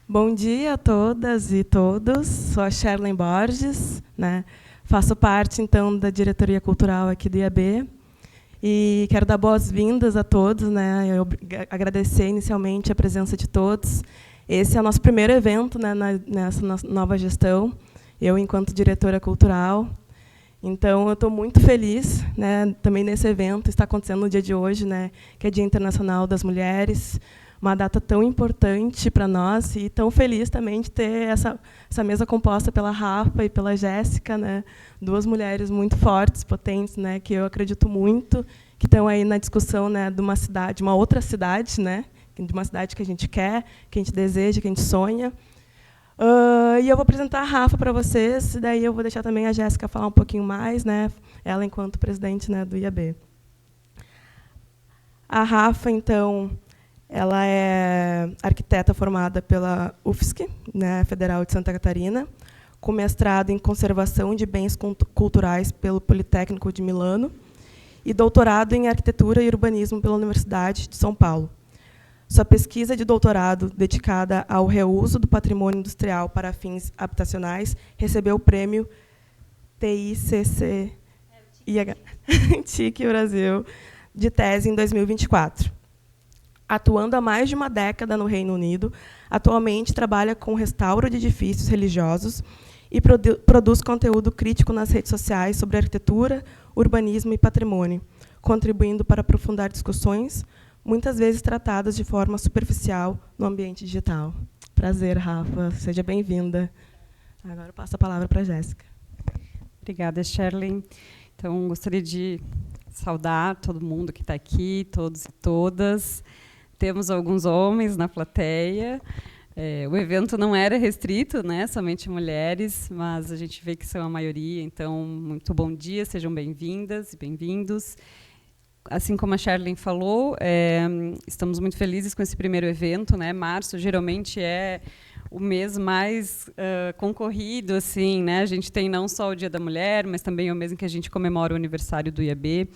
Bom dia a todas e todos. Sou a Sherlen Borges, né? Faço parte, então, da diretoria cultural aqui do IAB. E quero dar boas-vindas a todos, né? Eu agradecer inicialmente a presença de todos. Esse é o nosso primeiro evento, né, nessa nova gestão, eu enquanto diretora cultural. Então, eu estou muito feliz, né, também nesse evento, está acontecendo no dia de hoje, né, que é Dia Internacional das Mulheres, uma data tão importante para nós e tão feliz também de ter essa mesa composta pela Rafa e pela Jéssica, né, duas mulheres muito fortes, potentes, né, que eu acredito muito, que estão aí na discussão, né, de uma cidade, uma outra cidade, né, de uma cidade que a gente quer, que a gente deseja, que a gente sonha. E eu vou apresentar a Rafa para vocês, e daí eu vou deixar também a Jéssica falar um pouquinho mais, né, ela enquanto presidente, né, do IAB. A Rafa, então, ela é arquiteta formada pela UFSC, né, Federal de Santa Catarina, com mestrado em conservação de bens culturais pelo Politécnico de Milano e doutorado em arquitetura e urbanismo pela Universidade de São Paulo. Sua pesquisa de doutorado, dedicada ao reuso do patrimônio industrial para fins habitacionais, recebeu o prêmio TICC TIC Brasil de tese em 2024. Atuando há mais de uma década no Reino Unido, atualmente trabalha com restauro de edifícios religiosos e produz conteúdo crítico nas redes sociais sobre arquitetura, urbanismo e patrimônio, contribuindo para aprofundar discussões, muitas vezes tratadas de forma superficial no ambiente digital. Prazer, Rafa. Seja bem-vinda. Agora eu passo a palavra para a Jéssica. Obrigada, Sherlen. Então, gostaria de saudar todo mundo que está aqui, todos e todas. Temos alguns homens na plateia. O evento não era restrito, né, somente mulheres, mas a gente vê que são a maioria. Então, muito bom dia, sejam bem-vindas e bem-vindos. Assim como a Sherlen falou, estamos muito felizes com esse primeiro evento, né? Março geralmente é o mês mais concorrido, assim, né? A gente tem não só o Dia da Mulher, mas também é o mês em que a gente comemora o aniversário do IAB.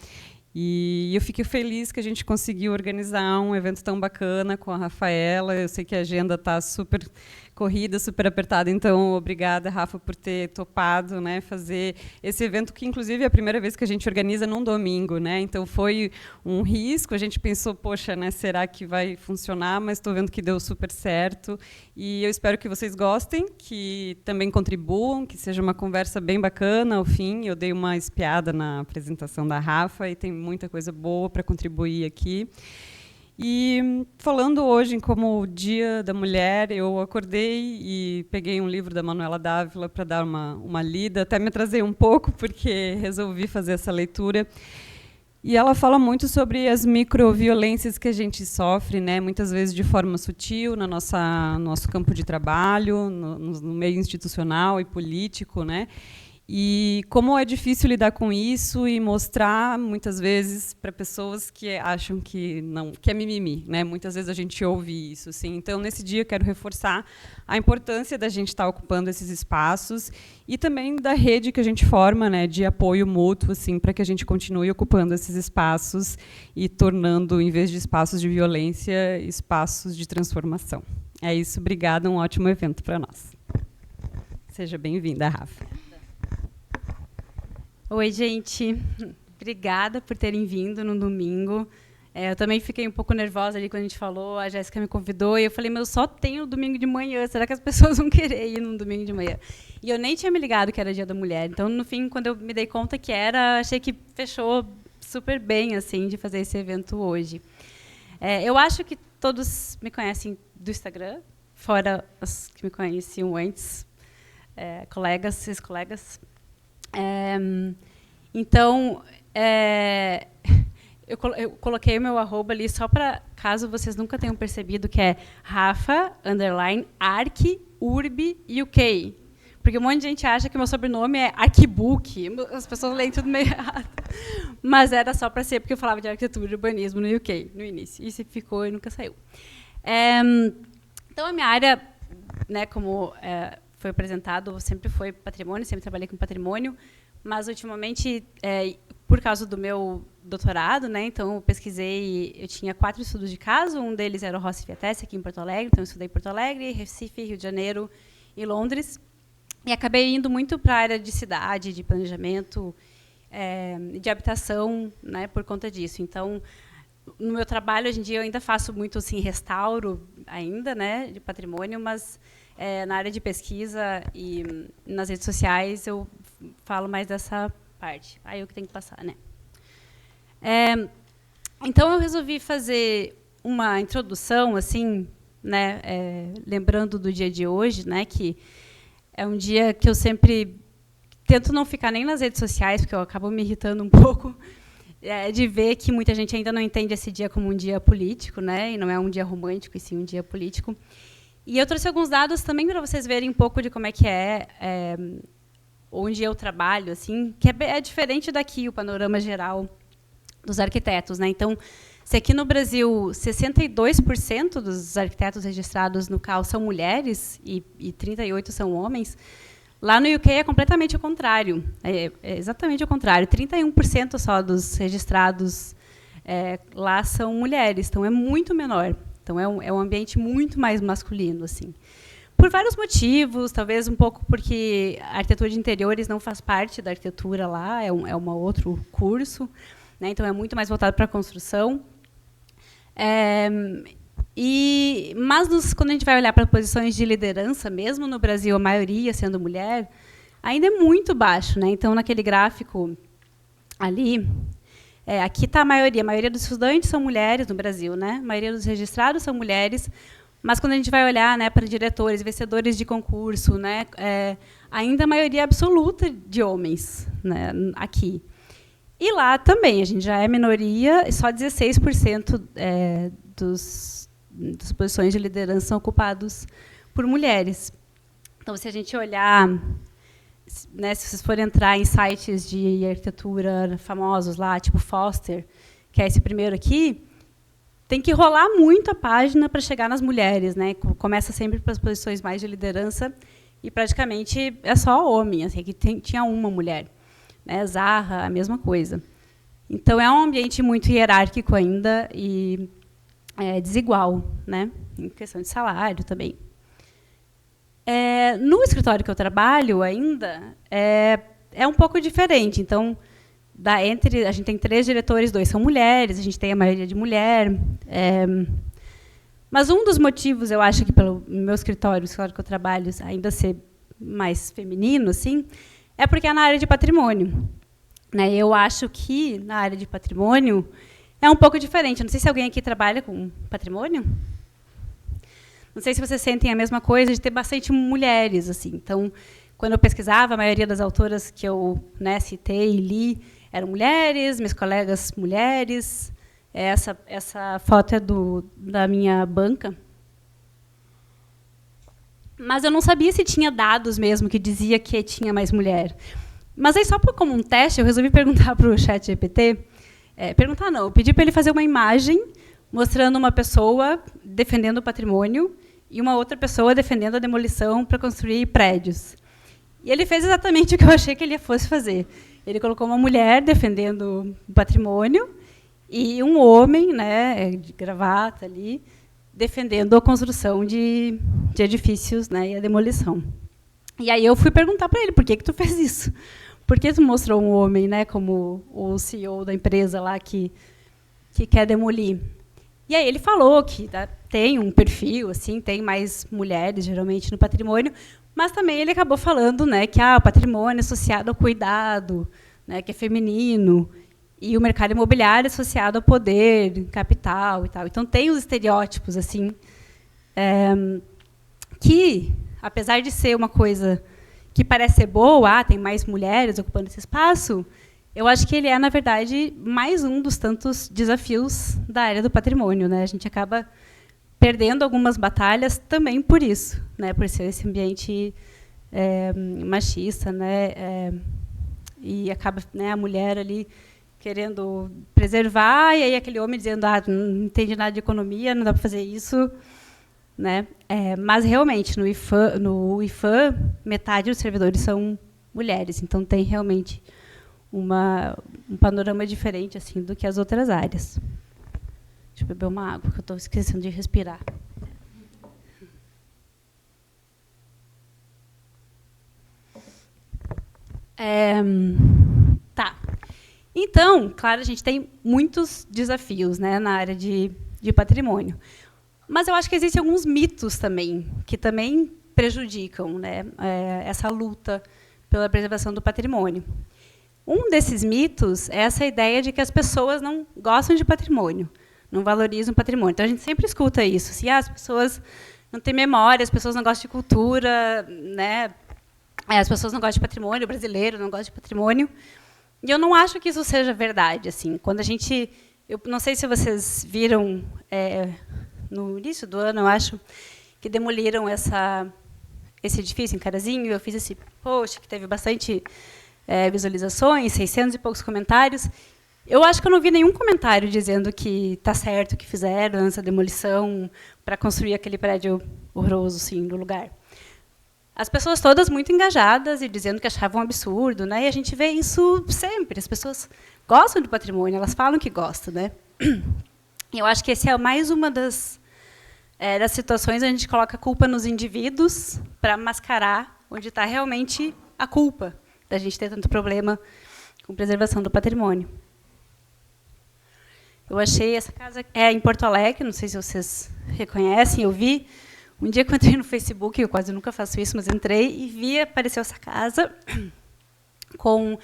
E eu fico feliz que a gente conseguiu organizar um evento tão bacana com a Rafaela. Eu sei que a agenda está super corrida, super apertada, então obrigada, Rafa, por ter topado, né, fazer esse evento, que inclusive é a primeira vez que a gente organiza num domingo, né? Então foi um risco, a gente pensou, poxa, né, será que vai funcionar? Mas estou vendo que deu super certo e eu espero que vocês gostem, que também contribuam, que seja uma conversa bem bacana. Ao fim, eu dei uma espiada na apresentação da Rafa e tem muita coisa boa para contribuir aqui. E falando hoje como Dia da Mulher, eu acordei e peguei um livro da Manuela Dávila para dar uma lida, até me atrasei um pouco porque resolvi fazer essa leitura. E ela fala muito sobre as microviolências que a gente sofre, né, muitas vezes de forma sutil no nosso campo de trabalho, no meio institucional e político, né? E como é difícil lidar com isso e mostrar, muitas vezes, para pessoas que acham que não, que é mimimi, né? Muitas vezes a gente ouve isso, assim. Então, nesse dia, eu quero reforçar a importância da gente estar ocupando esses espaços e também da rede que a gente forma, né, de apoio mútuo, assim, para que a gente continue ocupando esses espaços e tornando, em vez de espaços de violência, espaços de transformação. É isso. Obrigada. Um ótimo evento para nós. Seja bem-vinda, Rafa. Oi, gente. Obrigada por terem vindo no domingo. Eu também fiquei um pouco nervosa ali quando a gente falou, a Jéssica me convidou, e eu falei, mas eu só tenho domingo de manhã, será que as pessoas vão querer ir no domingo de manhã? E eu nem tinha me ligado que era Dia da Mulher. Então, no fim, quando eu me dei conta que era, achei que fechou super bem, assim, de fazer esse evento hoje. Eu acho que todos me conhecem do Instagram, fora os que me conheciam antes, colegas, ex-colegas. Então, eu coloquei o meu arroba ali só para, caso vocês nunca tenham percebido, que é Rafa_Arc_Urb_UK. Porque um monte de gente acha que meu sobrenome é Arquibook. As pessoas leem tudo meio errado. Mas era só para ser porque eu falava de arquitetura e urbanismo no UK, no início. Isso ficou e nunca saiu. Então, a minha área, né, como foi apresentado, sempre foi patrimônio, sempre trabalhei com patrimônio, mas ultimamente por causa do meu doutorado, né? Então, eu pesquisei, eu tinha 4 estudos de caso, um deles era o Rossi Fiatesse, aqui em Porto Alegre, então eu estudei Porto Alegre, Recife, Rio de Janeiro e Londres, e acabei indo muito para a área de cidade, de planejamento, de habitação, né, por conta disso. Então, no meu trabalho, hoje em dia, eu ainda faço muito assim, restauro, ainda, né, de patrimônio, mas na área de pesquisa e nas redes sociais, eu falo mais dessa parte. Aí eu que tenho que passar, né? Então, eu resolvi fazer uma introdução, assim, né, lembrando do dia de hoje, né, que é um dia que eu sempre tento não ficar nem nas redes sociais, porque eu acabo me irritando um pouco, de ver que muita gente ainda não entende esse dia como um dia político, né, e não é um dia romântico, e sim um dia político. E eu trouxe alguns dados também para vocês verem um pouco de como é que onde eu trabalho, assim, que é diferente daqui, o panorama geral dos arquitetos, né? Então, se aqui no Brasil 62% dos arquitetos registrados no CAL são mulheres e 38% são homens, lá no UK é completamente o contrário. É exatamente o contrário. 31% só dos registrados lá são mulheres, então é muito menor. Então, é um ambiente muito mais masculino, assim. Por vários motivos, talvez um pouco porque a arquitetura de interiores não faz parte da arquitetura lá, é um outro curso, né? Então, é muito mais voltado para a construção. Mas, quando a gente vai olhar para posições de liderança, mesmo no Brasil, a maioria sendo mulher, ainda é muito baixo, né? Então, naquele gráfico ali, aqui está a maioria dos estudantes são mulheres no Brasil, né? A maioria dos registrados são mulheres, mas, quando a gente vai olhar, né, para diretores, vencedores de concurso, né, ainda a maioria absoluta de homens, né, aqui. E lá também, a gente já é minoria, e só 16% das posições de liderança são ocupados por mulheres. Então, se a gente olhar, né, se vocês forem entrar em sites de arquitetura famosos lá, tipo Foster, que é esse primeiro aqui, tem que rolar muito a página para chegar nas mulheres, né? Começa sempre pelas posições mais de liderança e praticamente é só homem, assim, que tinha uma mulher, né? Zaha, a mesma coisa. Então, é um ambiente muito hierárquico ainda e desigual, né? Em questão de salário também. No escritório que eu trabalho ainda é um pouco diferente. Então, a gente tem 3 diretores, 2 são mulheres, a gente tem a maioria de mulher. Mas um dos motivos, eu acho que pelo meu escritório, o escritório que eu trabalho, ainda ser mais feminino, assim, é porque é na área de patrimônio, né? Eu acho que na área de patrimônio é um pouco diferente. Não sei se alguém aqui trabalha com patrimônio. Não sei se vocês sentem a mesma coisa de ter bastante mulheres, assim. Então, quando eu pesquisava, a maioria das autoras que eu, né, citei e li eram mulheres, minhas colegas mulheres. Essa foto é da minha banca. Mas eu não sabia se tinha dados mesmo que dizia que tinha mais mulher. Mas aí, só como um teste, eu resolvi perguntar para o ChatGPT. Perguntar não, eu pedi para ele fazer uma imagem mostrando uma pessoa defendendo o patrimônio e uma outra pessoa defendendo a demolição para construir prédios. E ele fez exatamente o que eu achei que ele fosse fazer. Ele colocou uma mulher defendendo o patrimônio e um homem, né, de gravata ali, defendendo a construção de edifícios, né, e a demolição. E aí eu fui perguntar para ele, por que tu fez isso? Por que tu mostrou um homem, né, como o CEO da empresa lá que quer demolir? E aí ele falou que tem um perfil, assim, tem mais mulheres, geralmente, no patrimônio, mas também ele acabou falando, né, que o patrimônio é associado ao cuidado, né, que é feminino, e o mercado imobiliário é associado ao poder, capital e tal. Então, tem os estereótipos, assim, que, apesar de ser uma coisa que parece ser boa, tem mais mulheres ocupando esse espaço, eu acho que ele é, na verdade, mais um dos tantos desafios da área do patrimônio, né? A gente acaba perdendo algumas batalhas também por isso, né? Por ser esse ambiente machista, né? E acaba, né, a mulher ali querendo preservar, e aí aquele homem dizendo, não entende nada de economia, não dá para fazer isso, né? Mas, realmente, no IFAM, metade dos servidores são mulheres, então tem realmente um panorama diferente assim do que as outras áreas. Deixa eu beber uma água, que eu estou esquecendo de respirar. Tá. Então, claro, a gente tem muitos desafios, né, na área de patrimônio. Mas eu acho que existem alguns mitos também, que também prejudicam, né, essa luta pela preservação do patrimônio. Um desses mitos é essa ideia de que as pessoas não gostam de patrimônio, não valorizam o patrimônio. Então, a gente sempre escuta isso. Assim, as pessoas não têm memória, as pessoas não gostam de cultura, né? As pessoas não gostam de patrimônio, o brasileiro não gosta de patrimônio. E eu não acho que isso seja verdade. Assim, quando a gente... Eu não sei se vocês viram, no início do ano, eu acho, que demoliram esse edifício em Carazinho. Eu fiz esse post que teve bastante visualizações, 600 e poucos comentários. Eu acho que eu não vi nenhum comentário dizendo que está certo que fizeram essa demolição para construir aquele prédio horroroso assim, no lugar. As pessoas todas muito engajadas e dizendo que achavam um absurdo, né? E a gente vê isso sempre. As pessoas gostam do patrimônio, elas falam que gostam, né? E eu acho que esse é mais uma das situações onde a gente coloca a culpa nos indivíduos para mascarar onde está realmente a culpa da gente ter tanto problema com preservação do patrimônio. Eu achei essa casa em Porto Alegre, não sei se vocês reconhecem, eu vi. Um dia que eu entrei no Facebook, eu quase nunca faço isso, mas entrei e vi, apareceu essa casa com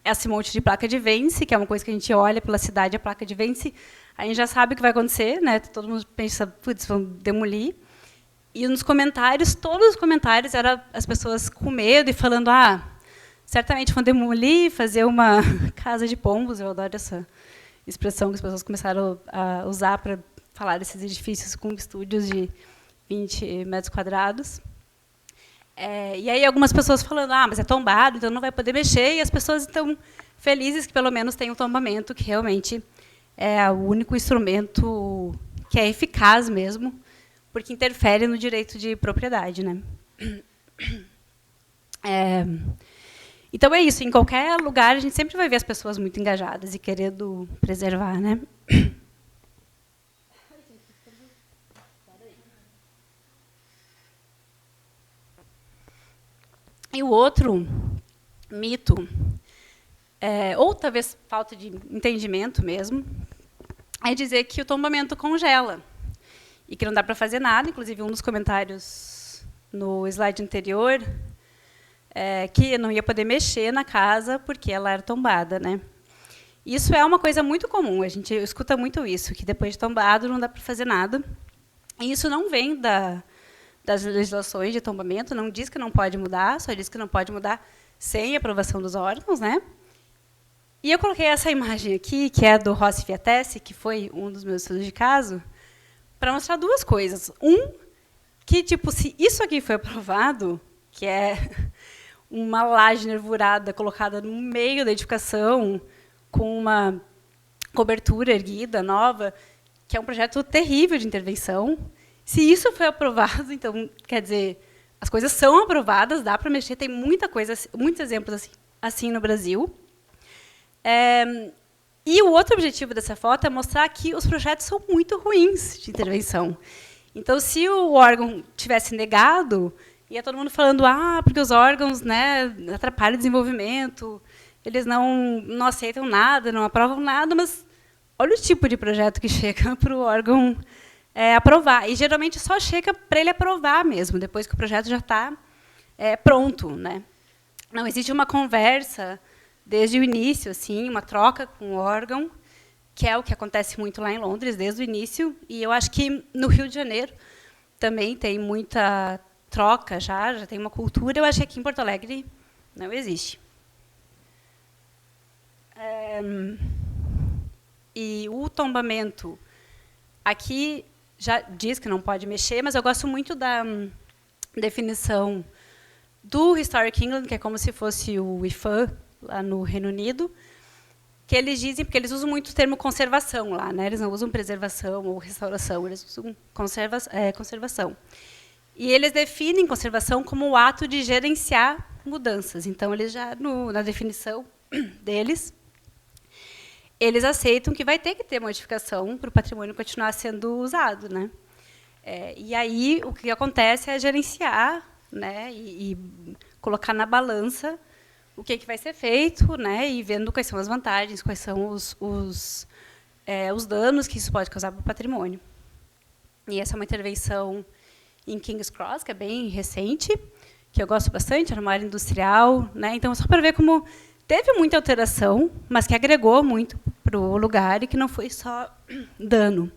esse monte de placa de vence, que é uma coisa que a gente olha pela cidade, a placa de vence, a gente já sabe o que vai acontecer, né? Todo mundo pensa, putz, vão demolir. E nos comentários, todos os comentários, eram as pessoas com medo e falando, certamente vão demolir, fazer uma casa de pombos. Eu adoro essa expressão que as pessoas começaram a usar para falar desses edifícios com estúdios de 20 metros quadrados. E aí algumas pessoas falando, mas é tombado, então não vai poder mexer, e as pessoas estão felizes que pelo menos tem um tombamento, que realmente é o único instrumento que é eficaz mesmo, porque interfere no direito de propriedade, né? Então é isso, em qualquer lugar a gente sempre vai ver as pessoas muito engajadas e querendo preservar, né? E o outro mito, ou talvez falta de entendimento mesmo, é dizer que o tombamento congela e que não dá para fazer nada. Inclusive, um dos comentários no slide anterior, que não ia poder mexer na casa porque ela era tombada, né? Isso é uma coisa muito comum, a gente escuta muito isso, que depois de tombado não dá para fazer nada. E isso não vem das legislações de tombamento, não diz que não pode mudar, só diz que não pode mudar sem aprovação dos órgãos, né? E eu coloquei essa imagem aqui, que é do Rossi Fiatesi, que foi um dos meus estudos de caso, para mostrar duas coisas. Que, tipo, se isso aqui foi aprovado, que é uma laje nervurada colocada no meio da edificação, com uma cobertura erguida, nova, que é um projeto terrível de intervenção. Se isso foi aprovado, então, quer dizer, as coisas são aprovadas, dá para mexer, tem muita coisa, muitos exemplos assim no Brasil. E o outro objetivo dessa foto é mostrar que os projetos são muito ruins de intervenção. Então, se o órgão tivesse negado, ia todo mundo falando, porque os órgãos, né, atrapalham o desenvolvimento, eles não aceitam nada, não aprovam nada, mas olha o tipo de projeto que chega para o órgão aprovar. E, geralmente, só chega para ele aprovar mesmo, depois que o projeto já está pronto, né? Não existe uma conversa desde o início, assim, uma troca com o órgão, que é o que acontece muito lá em Londres, desde o início. E eu acho que no Rio de Janeiro também tem muita troca, já tem uma cultura. Eu acho que aqui em Porto Alegre não existe. E o tombamento, aqui já diz que não pode mexer, mas eu gosto muito da definição do Historic England, que é como se fosse o IFAM, lá no Reino Unido, que eles dizem, porque eles usam muito o termo conservação lá, né? Eles não usam preservação ou restauração, eles usam conservação. E eles definem conservação como o ato de gerenciar mudanças. Então, eles já, na definição, deles, eles aceitam que vai ter que ter modificação para o patrimônio continuar sendo usado, né? E aí o que acontece é gerenciar, né, e colocar na balança o que vai ser feito, né, e vendo quais são as vantagens, quais são os danos que isso pode causar para o patrimônio. E essa é uma intervenção em King's Cross, que é bem recente, que eu gosto bastante, era uma área industrial, né? Então, só para ver como teve muita alteração, mas que agregou muito para o lugar e que não foi só dano,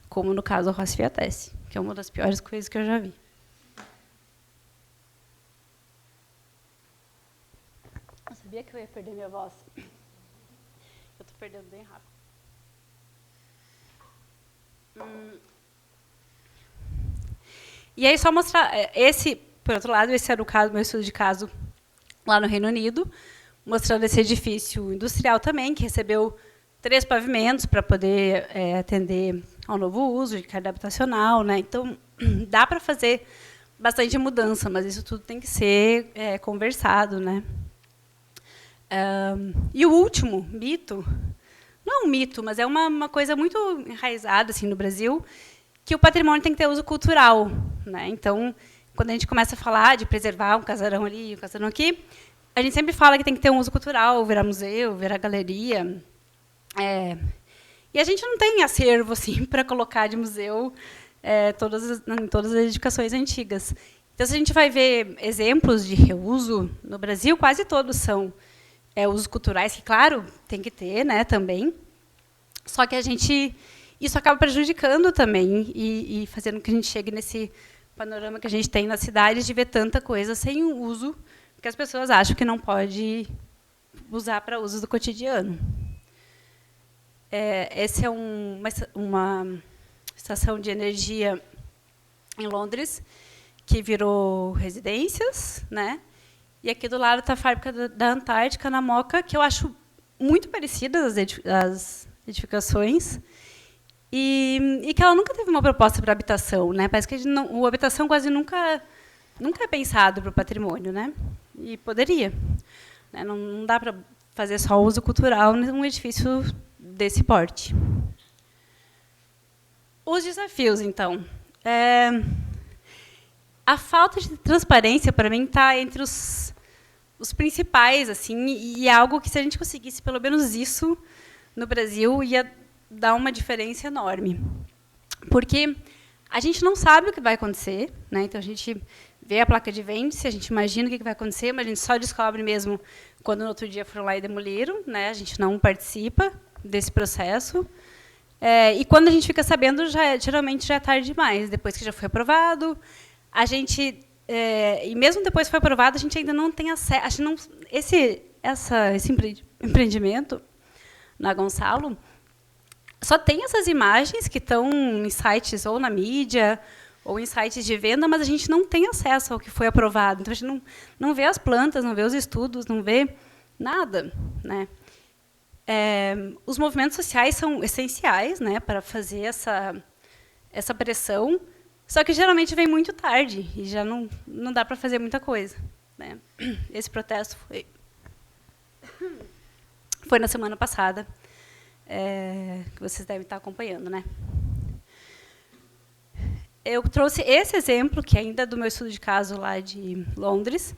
como no caso do Rossi Fiatese, que é uma das piores coisas que eu já vi. Eu sabia que eu ia perder minha voz. Eu estou perdendo bem rápido. E aí, só mostrar... por outro lado, esse era o caso, meu estudo de caso lá no Reino Unido, mostrando esse edifício industrial também, que recebeu 3 pavimentos para poder atender ao novo uso de carga habitacional, né? Então, dá para fazer bastante mudança, mas isso tudo tem que ser conversado, né? E o último mito, não é um mito, mas é uma coisa muito enraizada assim, no Brasil, que o patrimônio tem que ter uso cultural, né? Então, quando a gente começa a falar de preservar um casarão ali, um casarão aqui, a gente sempre fala que tem que ter um uso cultural, virar museu, virar galeria. E a gente não tem acervo assim, para colocar de museu em todas as edificações antigas. Então, se a gente vai ver exemplos de reuso no Brasil, quase todos são usos culturais, que, claro, tem que ter, né, também. Só que isso acaba prejudicando também e fazendo com que a gente chegue nesse panorama que a gente tem nas cidades de ver tanta coisa sem uso, que as pessoas acham que não pode usar para usos do cotidiano. Essa é uma estação de energia em Londres, que virou residências, né? E aqui do lado está a fábrica da Antártica, na Moca, que eu acho muito parecida as edificações, e que ela nunca teve uma proposta para habitação, né? Parece que a habitação quase nunca é pensado para o patrimônio, né? E poderia, né? Não dá para fazer só uso cultural num edifício desse porte. Os desafios, então. A falta de transparência, para mim, está entre os principais, assim, e é algo que, se a gente conseguisse pelo menos isso no Brasil, ia dar uma diferença enorme. Porque a gente não sabe o que vai acontecer, né? Então, a gente vê a placa de vende-se, a gente imagina o que vai acontecer, mas a gente só descobre mesmo quando no outro dia foram lá e demoliram, né? A gente não participa desse processo. E quando a gente fica sabendo, geralmente já é tarde demais, depois que já foi aprovado. A gente, e mesmo depois que foi aprovado, a gente ainda não tem acesso. Esse empreendimento, na Gonçalo, só tem essas imagens que estão em sites ou na mídia, ou em sites de venda, mas a gente não tem acesso ao que foi aprovado. Então, a gente não vê as plantas, não vê os estudos, não vê nada, né? Os movimentos sociais são essenciais, né, para fazer essa pressão, só que geralmente vem muito tarde e já não dá para fazer muita coisa, né? Esse protesto foi na semana passada, que vocês devem estar acompanhando, né? Eu trouxe esse exemplo, que ainda é do meu estudo de caso lá de Londres,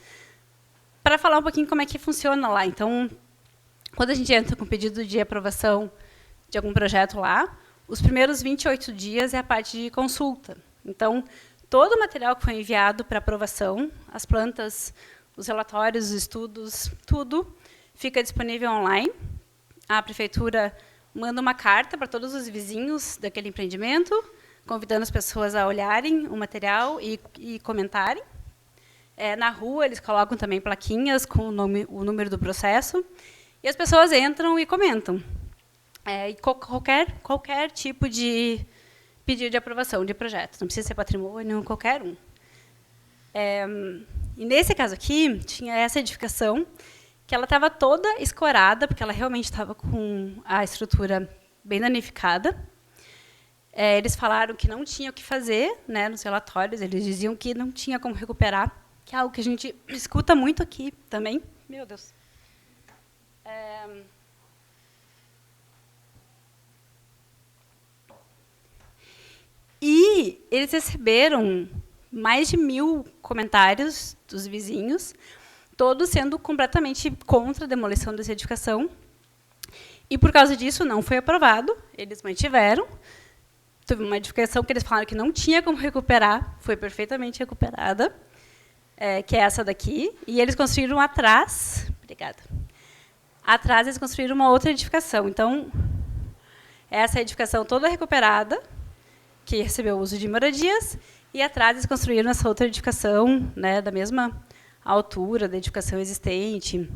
para falar um pouquinho como é que funciona lá. Então, quando a gente entra com pedido de aprovação de algum projeto lá, os primeiros 28 dias é a parte de consulta. Então, todo o material que foi enviado para aprovação, as plantas, os relatórios, os estudos, tudo fica disponível online. A prefeitura manda uma carta para todos os vizinhos daquele empreendimento, convidando as pessoas a olharem o material e comentarem. Na rua, eles colocam também plaquinhas com o número do processo, e as pessoas entram e comentam. E qualquer tipo de pedido de aprovação de projeto, não precisa ser patrimônio, qualquer um. E nesse caso aqui, tinha essa edificação, que ela estava toda escorada, porque ela realmente estava com a estrutura bem danificada. Eles falaram que não tinha o que fazer, né, nos relatórios, eles diziam que não tinha como recuperar, que é algo que a gente escuta muito aqui também. Meu Deus. E eles receberam mais de 1.000 comentários dos vizinhos, todos sendo completamente contra a demolição dessa edificação. E, por causa disso, não foi aprovado, eles mantiveram. Teve uma edificação que eles falaram que não tinha como recuperar, foi perfeitamente recuperada, que é essa daqui. E eles construíram atrás... Obrigada. Atrás, eles construíram uma outra edificação. Então, essa edificação toda recuperada, que recebeu o uso de moradias, e atrás eles construíram essa outra edificação, né, da mesma altura da edificação existente.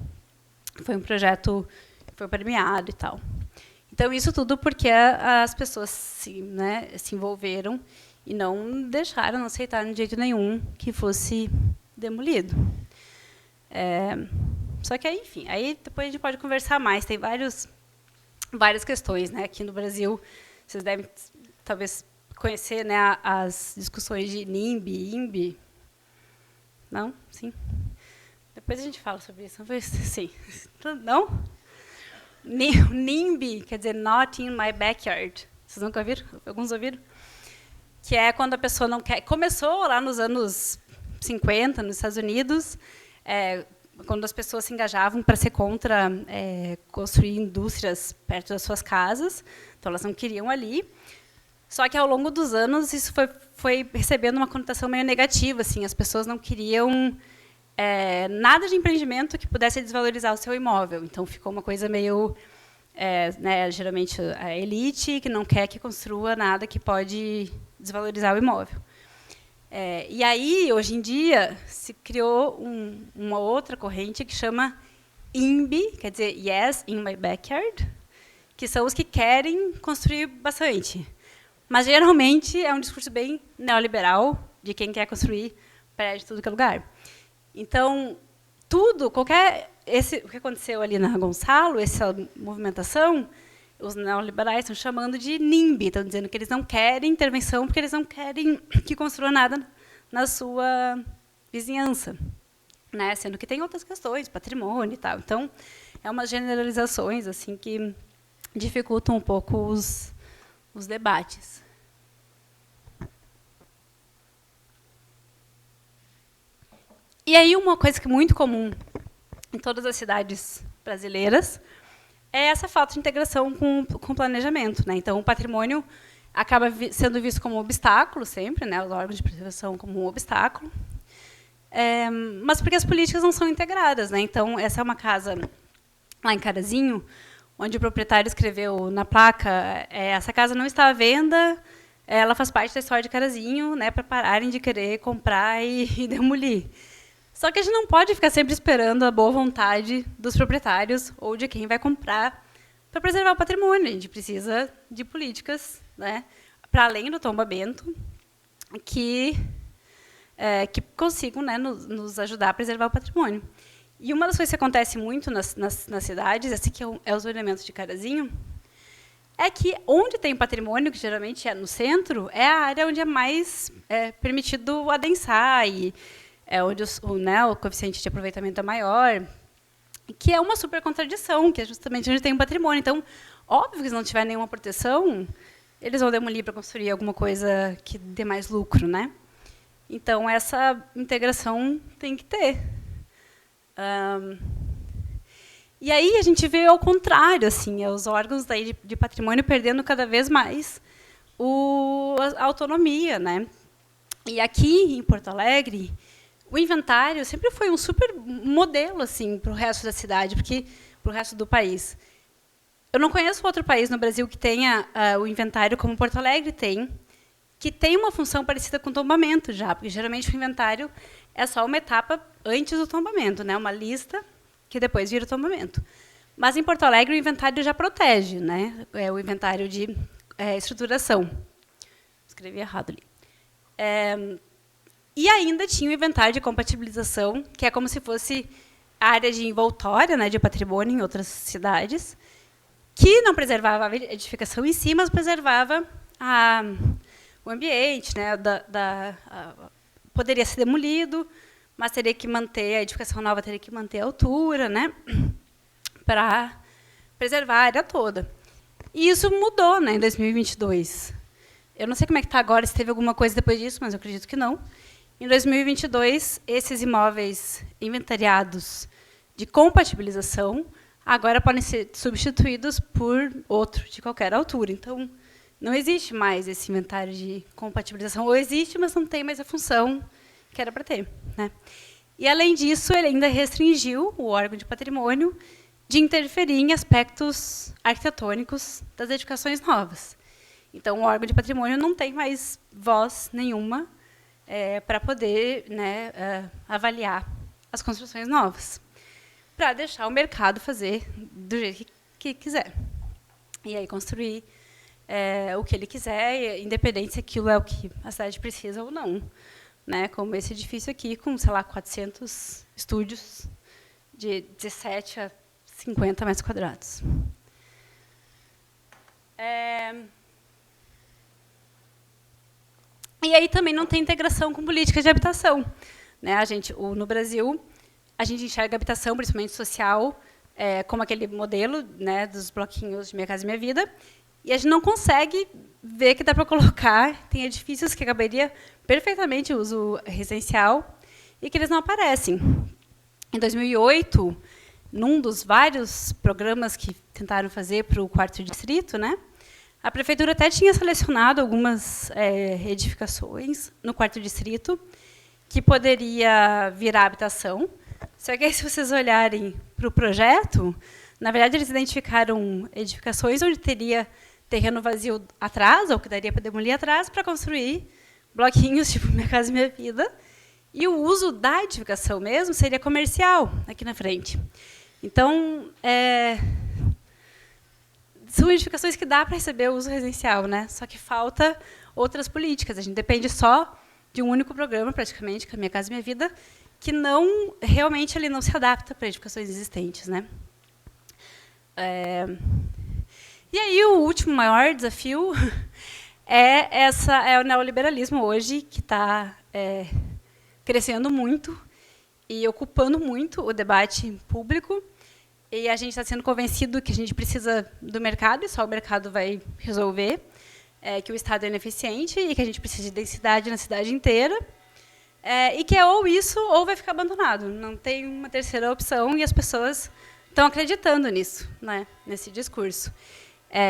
Foi um projeto que foi premiado e tal. Então, isso tudo porque as pessoas se envolveram e não deixaram, não aceitaram de jeito nenhum que fosse demolido. Só que, enfim, aí depois a gente pode conversar mais. Tem várias questões, né? Aqui no Brasil, vocês devem, talvez, conhecer, né, as discussões de NIMBY, INBY. Não? Sim? Depois a gente fala sobre isso. Sim. Não? NIMBY, quer dizer, Not in my backyard. Vocês nunca ouviram? Alguns ouviram? Que é quando a pessoa não quer... Começou lá nos anos 50, nos Estados Unidos, quando as pessoas se engajavam para ser contra construir indústrias perto das suas casas. Então, elas não queriam ali. Só que, ao longo dos anos, isso foi recebendo uma conotação meio negativa. Assim, as pessoas não queriam nada de empreendimento que pudesse desvalorizar o seu imóvel. Então, ficou uma coisa meio... né, geralmente, a elite, que não quer que construa nada que pode desvalorizar o imóvel. E aí, hoje em dia, se criou uma outra corrente que chama INBY, quer dizer, Yes, in my backyard, que são os que querem construir bastante. Mas, geralmente, é um discurso bem neoliberal, de quem quer construir prédio em tudo que é lugar. Então, o que aconteceu ali na Gonçalo, essa movimentação, os neoliberais estão chamando de NIMBY, estão dizendo que eles não querem intervenção porque eles não querem que construa nada na sua vizinhança, né? Sendo que tem outras questões, patrimônio e tal. Então, é umas generalizações assim que dificultam um pouco os debates. E aí, uma coisa que é muito comum em todas as cidades brasileiras é essa falta de integração com planejamento, né? Então, o patrimônio acaba sendo visto como um obstáculo sempre, né? Os órgãos de preservação como um obstáculo, mas porque as políticas não são integradas, né? Então, essa é uma casa lá em Carazinho, onde o proprietário escreveu na placa: essa casa não está à venda, ela faz parte da história de Carazinho, né? Para pararem de querer comprar e demolir. Só que a gente não pode ficar sempre esperando a boa vontade dos proprietários ou de quem vai comprar para preservar o patrimônio. A gente precisa de políticas, né, para além do tombamento, que consigam, né, nos ajudar a preservar o patrimônio. E uma das coisas que acontece muito nas cidades, esse que é o zoneamento de Carazinho, é que onde tem patrimônio, que geralmente é no centro, é a área onde é mais permitido adensar e onde o coeficiente de aproveitamento é maior, que é uma super contradição, que é justamente onde tem um patrimônio. Então, óbvio que se não tiver nenhuma proteção, eles vão demolir para construir alguma coisa que dê mais lucro, né? Então, essa integração tem que ter. E aí a gente vê ao contrário, assim, os órgãos daí de patrimônio perdendo cada vez mais a autonomia, né? E aqui em Porto Alegre, o inventário sempre foi um super modelo assim para o resto da cidade, para o resto do país. Eu não conheço outro país no Brasil que tenha o inventário como Porto Alegre tem, que tem uma função parecida com o tombamento já, porque geralmente o inventário é só uma etapa antes do tombamento, né? Uma lista que depois vira o tombamento. Mas em Porto Alegre o inventário já protege, né? É o inventário de estruturação. Escrevi errado ali. E ainda tinha o inventário de compatibilização, que é como se fosse a área de envoltória, né, de patrimônio em outras cidades, que não preservava a edificação em si, mas preservava o ambiente, né, poderia ser demolido, mas teria que manter, a edificação nova teria que manter a altura, né, para preservar a área toda. E isso mudou, né, em 2022. Eu não sei como é que está agora, se teve alguma coisa depois disso, mas eu acredito que não. Em 2022, esses imóveis inventariados de compatibilização agora podem ser substituídos por outro de qualquer altura. Então, não existe mais esse inventário de compatibilização. Ou existe, mas não tem mais a função que era para ter, né? E, além disso, ele ainda restringiu o órgão de patrimônio de interferir em aspectos arquitetônicos das edificações novas. Então, o órgão de patrimônio não tem mais voz nenhuma para poder, né, avaliar as construções novas, para deixar o mercado fazer do jeito que quiser. E aí construir o que ele quiser, independente se aquilo é o que a cidade precisa ou não. Né, como esse edifício aqui, com, sei lá, 400 estúdios, de 17 a 50 metros quadrados. E aí também não tem integração com políticas de habitação. Né, no Brasil, a gente enxerga a habitação, principalmente social, como aquele modelo, né, dos bloquinhos de Minha Casa Minha Vida, e a gente não consegue ver que dá para colocar, tem edifícios que caberia perfeitamente o uso residencial e que eles não aparecem. Em 2008, num dos vários programas que tentaram fazer para o 4º distrito, né, a prefeitura até tinha selecionado algumas edificações no 4º distrito que poderia virar habitação. Só que aí, se vocês olharem para o projeto, na verdade, eles identificaram edificações onde teria terreno vazio atrás, ou que daria para demolir atrás, para construir bloquinhos, tipo Minha Casa Minha Vida. E o uso da edificação mesmo seria comercial, aqui na frente. Então, são edificações que dá para receber o uso residencial, né? Só que falta outras políticas. A gente depende só de um único programa, praticamente, que é Minha Casa Minha Vida, que não realmente ele não se adapta para edificações existentes, né? E aí o último maior desafio é o neoliberalismo hoje, que está crescendo muito e ocupando muito o debate público. E a gente está sendo convencido que a gente precisa do mercado, e só o mercado vai resolver, que o Estado é ineficiente e que a gente precisa de densidade na cidade inteira, e que é ou isso ou vai ficar abandonado. Não tem uma terceira opção, e as pessoas estão acreditando nisso, né, nesse discurso.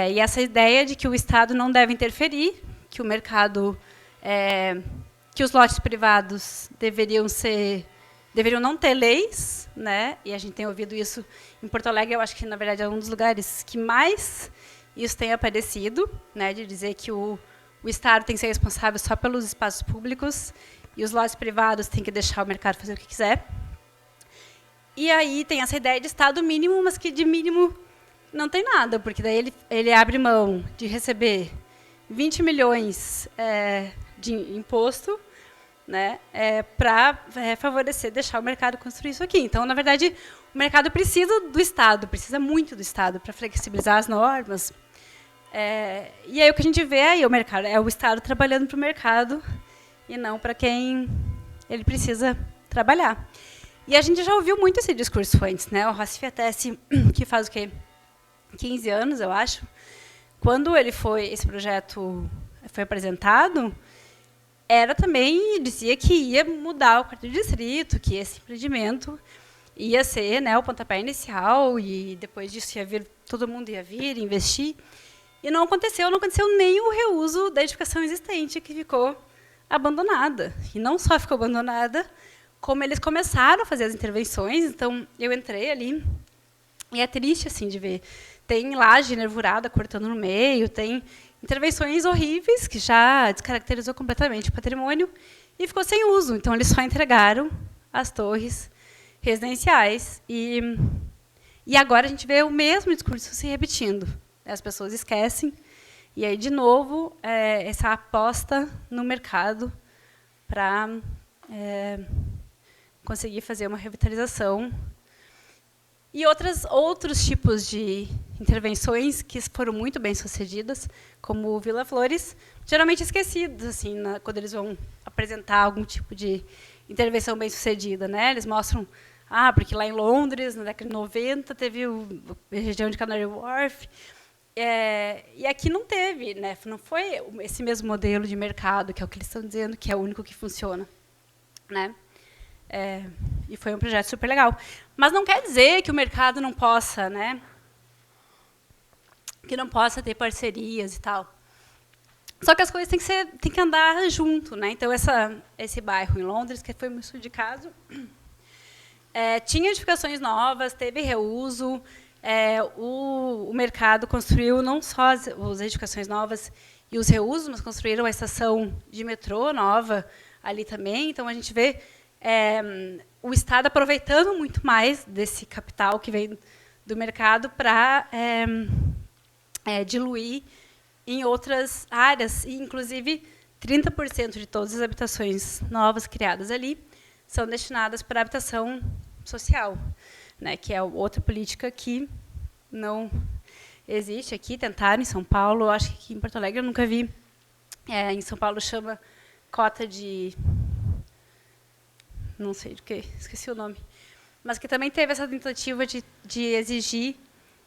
E essa ideia de que o Estado não deve interferir, que o mercado, que os lotes privados deveriam não ter leis, né? E a gente tem ouvido isso em Porto Alegre. Eu acho que, na verdade, é um dos lugares que mais isso tem aparecido, né? De dizer que o Estado tem que ser responsável só pelos espaços públicos e os lotes privados têm que deixar o mercado fazer o que quiser. E aí tem essa ideia de Estado mínimo, mas que de mínimo não tem nada, porque daí ele abre mão de receber 20 milhões de imposto, né, para favorecer, deixar o mercado construir isso aqui. Então, na verdade, o mercado precisa do Estado, precisa muito do Estado para flexibilizar as normas. E aí o que a gente vê aí, o mercado é o Estado trabalhando para o mercado e não para quem ele precisa trabalhar. E a gente já ouviu muito esse discurso antes, né? O Rossi Fiatessi, que faz o quê? 15 anos, eu acho. Quando esse projeto foi apresentado, dizia que ia mudar o 4º distrito, que esse empreendimento ia ser, né, o pontapé inicial, e depois disso todo mundo ia vir, investir. E não aconteceu nem o reuso da edificação existente, que ficou abandonada. E não só ficou abandonada, como eles começaram a fazer as intervenções. Então, eu entrei ali, e é triste assim de ver. Tem laje nervurada cortando no meio, tem intervenções horríveis, que já descaracterizou completamente o patrimônio, e ficou sem uso. Então, eles só entregaram as torres residenciais. E agora a gente vê o mesmo discurso se repetindo. As pessoas esquecem. E aí, de novo, essa aposta no mercado para conseguir fazer uma revitalização. E outros tipos de intervenções que foram muito bem sucedidas, como o Vila Flores, geralmente esquecidos assim, quando eles vão apresentar algum tipo de intervenção bem sucedida, né? Eles mostram porque lá em Londres, na década de 90, teve a região de Canary Wharf, e aqui não teve, né? Não foi esse mesmo modelo de mercado, que é o que eles estão dizendo, que é o único que funciona, né? E foi um projeto super legal. Mas não quer dizer que o mercado não possa, né? Que não possa ter parcerias e tal. Só que as coisas têm que andar junto, né? Então, esse bairro em Londres, que foi um estudo de caso, tinha edificações novas, teve reuso, o mercado construiu não só as edificações novas e os reusos, mas construíram a estação de metrô nova ali também. Então, a gente vê o Estado aproveitando muito mais desse capital que vem do mercado para diluir em outras áreas, e, inclusive, 30% de todas as habitações novas criadas ali são destinadas para habitação social, né, que é outra política que não existe aqui. Tentaram em São Paulo, acho que aqui em Porto Alegre eu nunca vi. Em São Paulo chama cota de... não sei de quê, esqueci o nome. Mas que também teve essa tentativa de exigir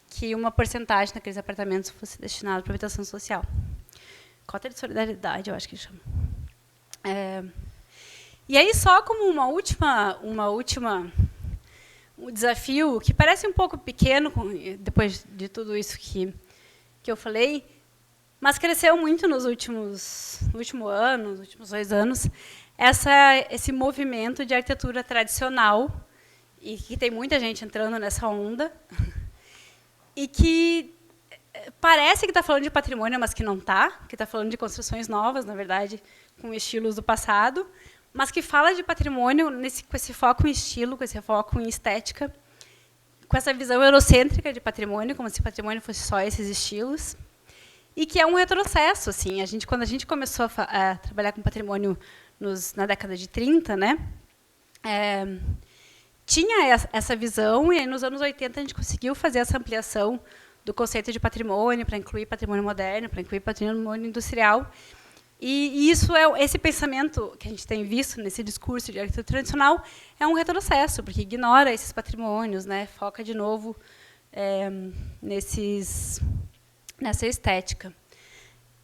que uma porcentagem daqueles apartamentos fosse destinada para habitação social. Cota de solidariedade, eu acho que chama. E aí, só como um desafio que parece um pouco pequeno depois de tudo isso que eu falei, mas cresceu muito no último ano, nos últimos 2 anos, esse movimento de arquitetura tradicional, e que tem muita gente entrando nessa onda, e que parece que está falando de patrimônio, mas que não está, que está falando de construções novas, na verdade, com estilos do passado, mas que fala de patrimônio com esse foco em estilo, com esse foco em estética, com essa visão eurocêntrica de patrimônio, como se patrimônio fosse só esses estilos, e que é um retrocesso. Assim, quando a gente começou a trabalhar com patrimônio na década de 30, né, tinha essa visão, e aí, nos anos 80 a gente conseguiu fazer essa ampliação do conceito de patrimônio para incluir patrimônio moderno, para incluir patrimônio industrial. E isso esse pensamento que a gente tem visto nesse discurso de arquitetura tradicional é um retrocesso, porque ignora esses patrimônios, né, foca de novo nessa estética.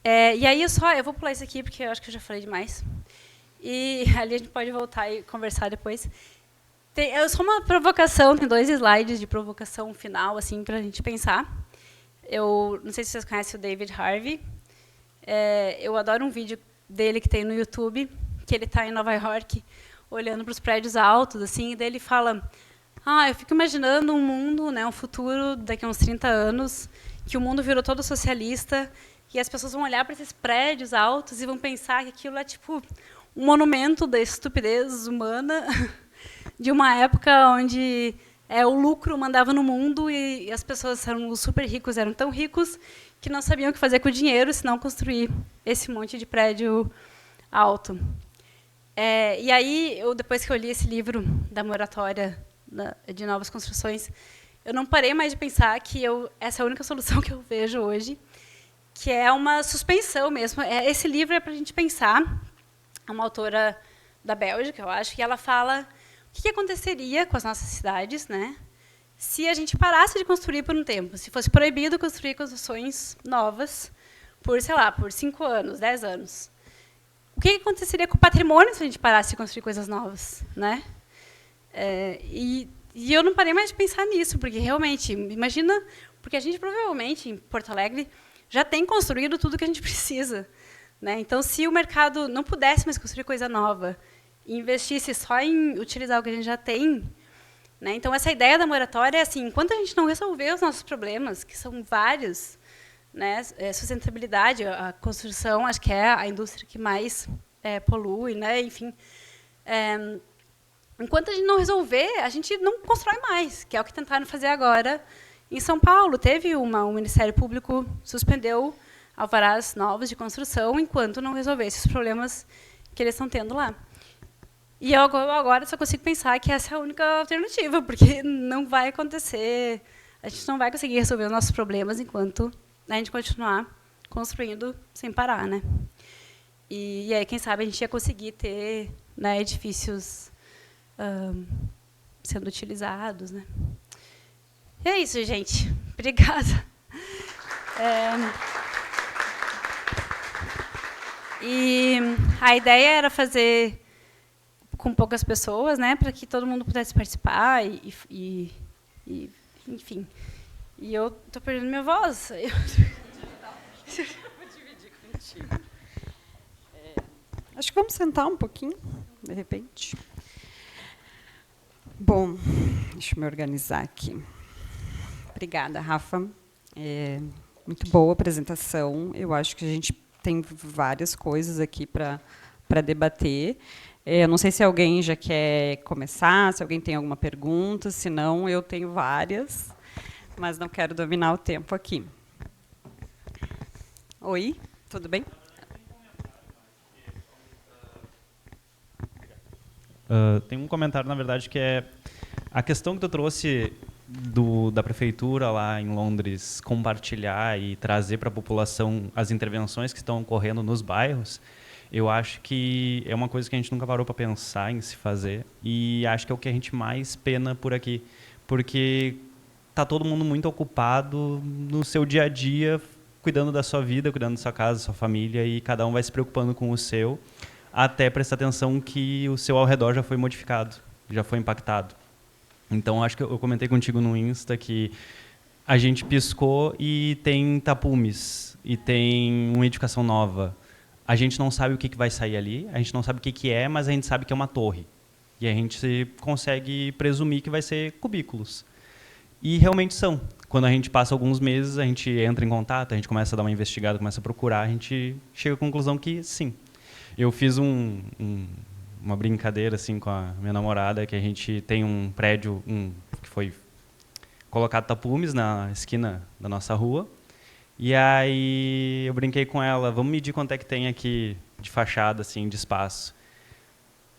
E aí eu vou pular isso aqui porque eu acho que eu já falei demais. E ali a gente pode voltar e conversar depois. É só uma provocação, tem 2 slides de provocação final, assim, para a gente pensar. Eu não sei se vocês conhecem o David Harvey. Eu adoro um vídeo dele que tem no YouTube, que ele está em Nova York, olhando para os prédios altos, assim, e daí ele fala: eu fico imaginando um mundo, né, um futuro daqui a uns 30 anos, que o mundo virou todo socialista, e as pessoas vão olhar para esses prédios altos e vão pensar que aquilo é tipo um monumento da estupidez humana de uma época onde o lucro mandava no mundo e as pessoas os super ricos eram tão ricos que não sabiam o que fazer com o dinheiro, senão construir esse monte de prédio alto. E aí, depois que eu li esse livro da moratória de novas construções, eu não parei mais de pensar que essa é a única solução que eu vejo hoje, que é uma suspensão mesmo. Esse livro é para a gente pensar. É uma autora da Bélgica, eu acho, e ela fala o que aconteceria com as nossas cidades, né, se a gente parasse de construir por um tempo, se fosse proibido construir construções novas por, sei lá, por 5 anos, 10 anos. O que aconteceria com o patrimônio se a gente parasse de construir coisas novas, né? E eu não parei mais de pensar nisso, porque realmente, imagina, porque a gente provavelmente em Porto Alegre já tem construído tudo que a gente precisa, né? Então, se o mercado não pudesse mais construir coisa nova e investisse só em utilizar o que a gente já tem, né? Então, essa ideia da moratória é assim: enquanto a gente não resolver os nossos problemas, que são vários, né? Sustentabilidade, a construção, acho que é a indústria que mais polui, né? Enfim, enquanto a gente não resolver, a gente não constrói mais, que é o que tentaram fazer agora em São Paulo. O Ministério Público suspendeu alvarás novos de construção enquanto não resolvesse os problemas que eles estão tendo lá. E eu agora só consigo pensar que essa é a única alternativa, porque não vai acontecer, a gente não vai conseguir resolver os nossos problemas enquanto a gente continuar construindo sem parar, né? E aí, quem sabe, a gente ia conseguir ter, né, edifícios sendo utilizados, né? E é isso, gente. Obrigada. E a ideia era fazer com poucas pessoas, né, para que todo mundo pudesse participar e enfim. E eu estou perdendo minha voz. Vou dividir contigo. Acho que vamos sentar um pouquinho, de repente. Bom, deixa eu me organizar aqui. Obrigada, Rafa. Muito boa a apresentação. Eu acho que a gente tem várias coisas aqui para debater. Eu não sei se alguém já quer começar, se alguém tem alguma pergunta, se não, eu tenho várias, mas não quero dominar o tempo aqui. Oi, tudo bem? Tem um comentário, na verdade, que é a questão que tu trouxe da prefeitura lá em Londres compartilhar e trazer para a população as intervenções que estão ocorrendo nos bairros. Eu acho que é uma coisa que a gente nunca parou para pensar em se fazer e acho que é o que a gente mais pena por aqui, porque tá todo mundo muito ocupado no seu dia a dia, cuidando da sua vida, cuidando da sua casa, da sua família, e cada um vai se preocupando com o seu, até prestar atenção que o seu ao redor já foi modificado, já foi impactado. Então, acho que eu comentei contigo no Insta que a gente piscou e tem tapumes, e tem uma edificação nova. A gente não sabe o que vai sair ali, a gente não sabe o que é, mas a gente sabe que é uma torre. E a gente consegue presumir que vai ser cubículos. E realmente são. Quando a gente passa alguns meses, a gente entra em contato, a gente começa a dar uma investigada, começa a procurar, a gente chega à conclusão que sim. Eu fiz uma brincadeira assim, com a minha namorada, que a gente tem um prédio que foi colocado tapumes na esquina da nossa rua. E aí eu brinquei com ela, vamos medir quanto é que tem aqui de fachada, assim, de espaço.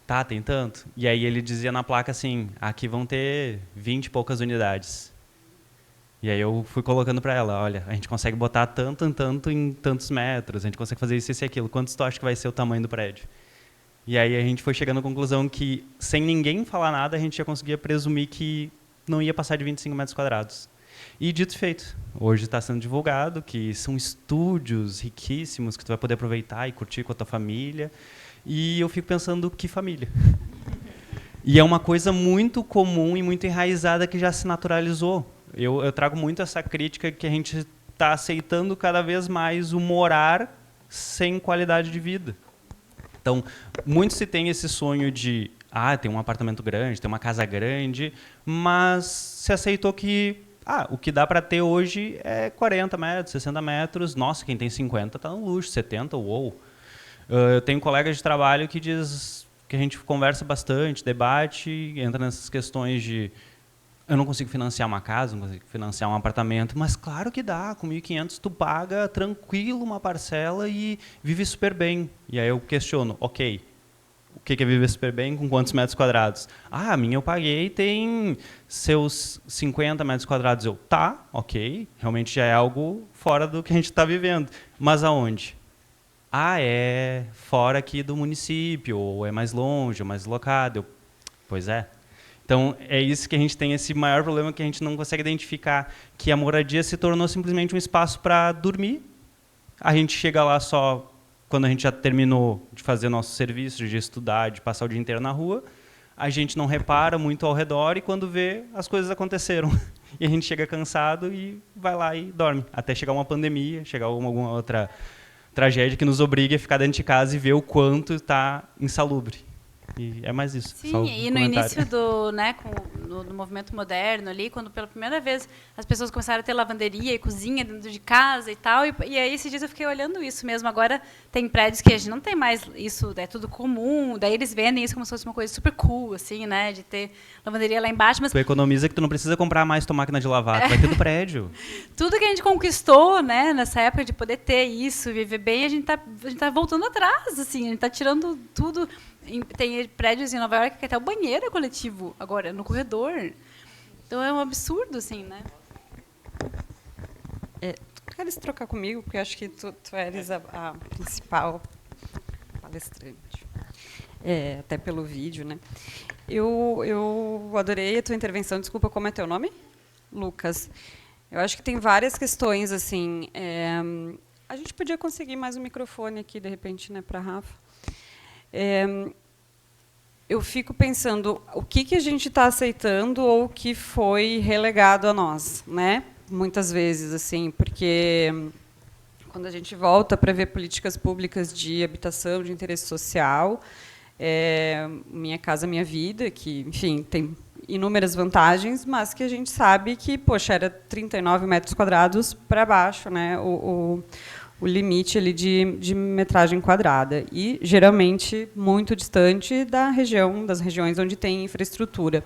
Tá, tem tanto? E aí ele dizia na placa assim, aqui vão ter 20 e poucas unidades. E aí eu fui colocando para ela, olha, a gente consegue botar tanto em tantos metros, a gente consegue fazer isso e aquilo. Quantos tu acha que vai ser o tamanho do prédio? E aí a gente foi chegando à conclusão que, sem ninguém falar nada, a gente já conseguia presumir que não ia passar de 25 metros quadrados. E dito e feito, hoje está sendo divulgado que são estúdios riquíssimos que tu vai poder aproveitar e curtir com a tua família. E eu fico pensando, que família? E é uma coisa muito comum e muito enraizada que já se naturalizou. Eu trago muito essa crítica que a gente está aceitando cada vez mais o morar sem qualidade de vida. Então, muito se tem esse sonho de ter um apartamento grande, ter uma casa grande, mas se aceitou que o que dá para ter hoje é 40 metros, 60 metros. Nossa, quem tem 50 está no luxo, 70, uou. Eu tenho colegas de trabalho que diz que a gente conversa bastante, debate, entra nessas questões de eu não consigo financiar uma casa, não consigo financiar um apartamento, mas claro que dá, com 1.500 tu paga tranquilo uma parcela e vive super bem. E aí eu questiono, ok, o que é viver super bem com quantos metros quadrados? A minha eu paguei, tem seus 50 metros quadrados. Eu, tá, ok, realmente já é algo fora do que a gente está vivendo. Mas aonde? É fora aqui do município, ou é mais longe, ou mais deslocado. Eu, pois é. Então, é isso que a gente tem, esse maior problema que a gente não consegue identificar, que a moradia se tornou simplesmente um espaço para dormir. A gente chega lá só quando a gente já terminou de fazer nosso serviço, de estudar, de passar o dia inteiro na rua. A gente não repara muito ao redor e quando vê, as coisas aconteceram. E a gente chega cansado e vai lá e dorme. Até chegar uma pandemia, chegar alguma outra tragédia que nos obrigue a ficar dentro de casa e ver o quanto está insalubre. E é mais isso. Sim, e no início do movimento moderno ali, quando pela primeira vez as pessoas começaram a ter lavanderia e cozinha dentro de casa e tal, e aí esses dias eu fiquei olhando isso mesmo. Agora tem prédios que a gente não tem mais isso, é tudo comum, daí eles vendem isso como se fosse uma coisa super cool, assim, né, de ter lavanderia lá embaixo. Mas tu economiza que tu não precisa comprar mais tua máquina de lavar, tu vai ter do prédio. Tudo que a gente conquistou, né, nessa época de poder ter isso, viver bem, a gente tá voltando atrás, assim, a gente tá tirando tudo. Tem prédios em Nova York que até o banheiro é coletivo agora, no corredor. Então é um absurdo, assim, né? Tu queres trocar comigo? Porque eu acho que tu eres a principal palestrante. Até pelo vídeo, né? Eu adorei a tua intervenção. Desculpa, como é teu nome? Lucas. Eu acho que tem várias questões, assim. A gente podia conseguir mais um microfone aqui, de repente, né, para a Rafa. Eu fico pensando o que a gente está aceitando ou o que foi relegado a nós, né? Muitas vezes, assim, porque quando a gente volta para ver políticas públicas de habitação, de interesse social, Minha Casa Minha Vida, que, enfim, tem inúmeras vantagens, mas que a gente sabe que, poxa, era 39 metros quadrados para baixo, né? O limite ali de metragem quadrada, e geralmente muito distante das regiões onde tem infraestrutura.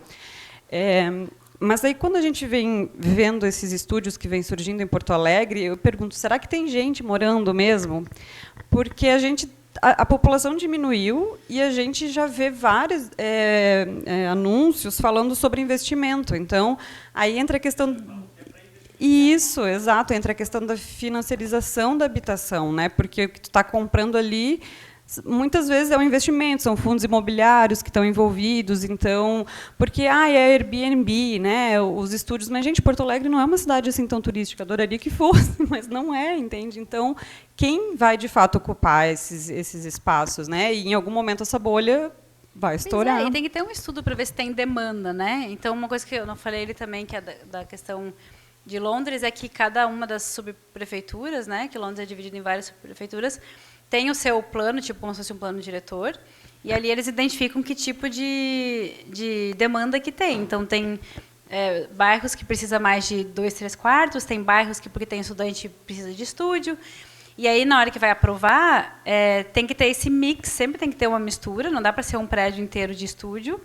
Mas aí, quando a gente vem vendo esses estúdios que vêm surgindo em Porto Alegre, eu pergunto, será que tem gente morando mesmo? Porque a população diminuiu e a gente já vê vários anúncios falando sobre investimento. Então, aí entra a questão... Isso, exato, entra a questão da financiarização da habitação, né? Porque o que tu está comprando ali, muitas vezes é um investimento, são fundos imobiliários que estão envolvidos, então, porque é Airbnb, né? Os estúdios, mas gente, Porto Alegre não é uma cidade assim tão turística, adoraria que fosse, mas não é, entende? Então, quem vai de fato ocupar esses espaços, né? E em algum momento essa bolha vai estourar. E tem que ter um estudo para ver se tem demanda, né? Então, uma coisa que eu não falei ele também, que é da questão de Londres, é que cada uma das subprefeituras, né, que Londres é dividido em várias subprefeituras, tem o seu plano, tipo como se fosse um plano diretor, e ali eles identificam que tipo de demanda que tem. Então, tem bairros que precisa mais de 2, 3 quartos, tem bairros que, porque tem estudante, precisa de estúdio, e aí, na hora que vai aprovar, tem que ter esse mix, sempre tem que ter uma mistura, não dá para ser um prédio inteiro de estúdio.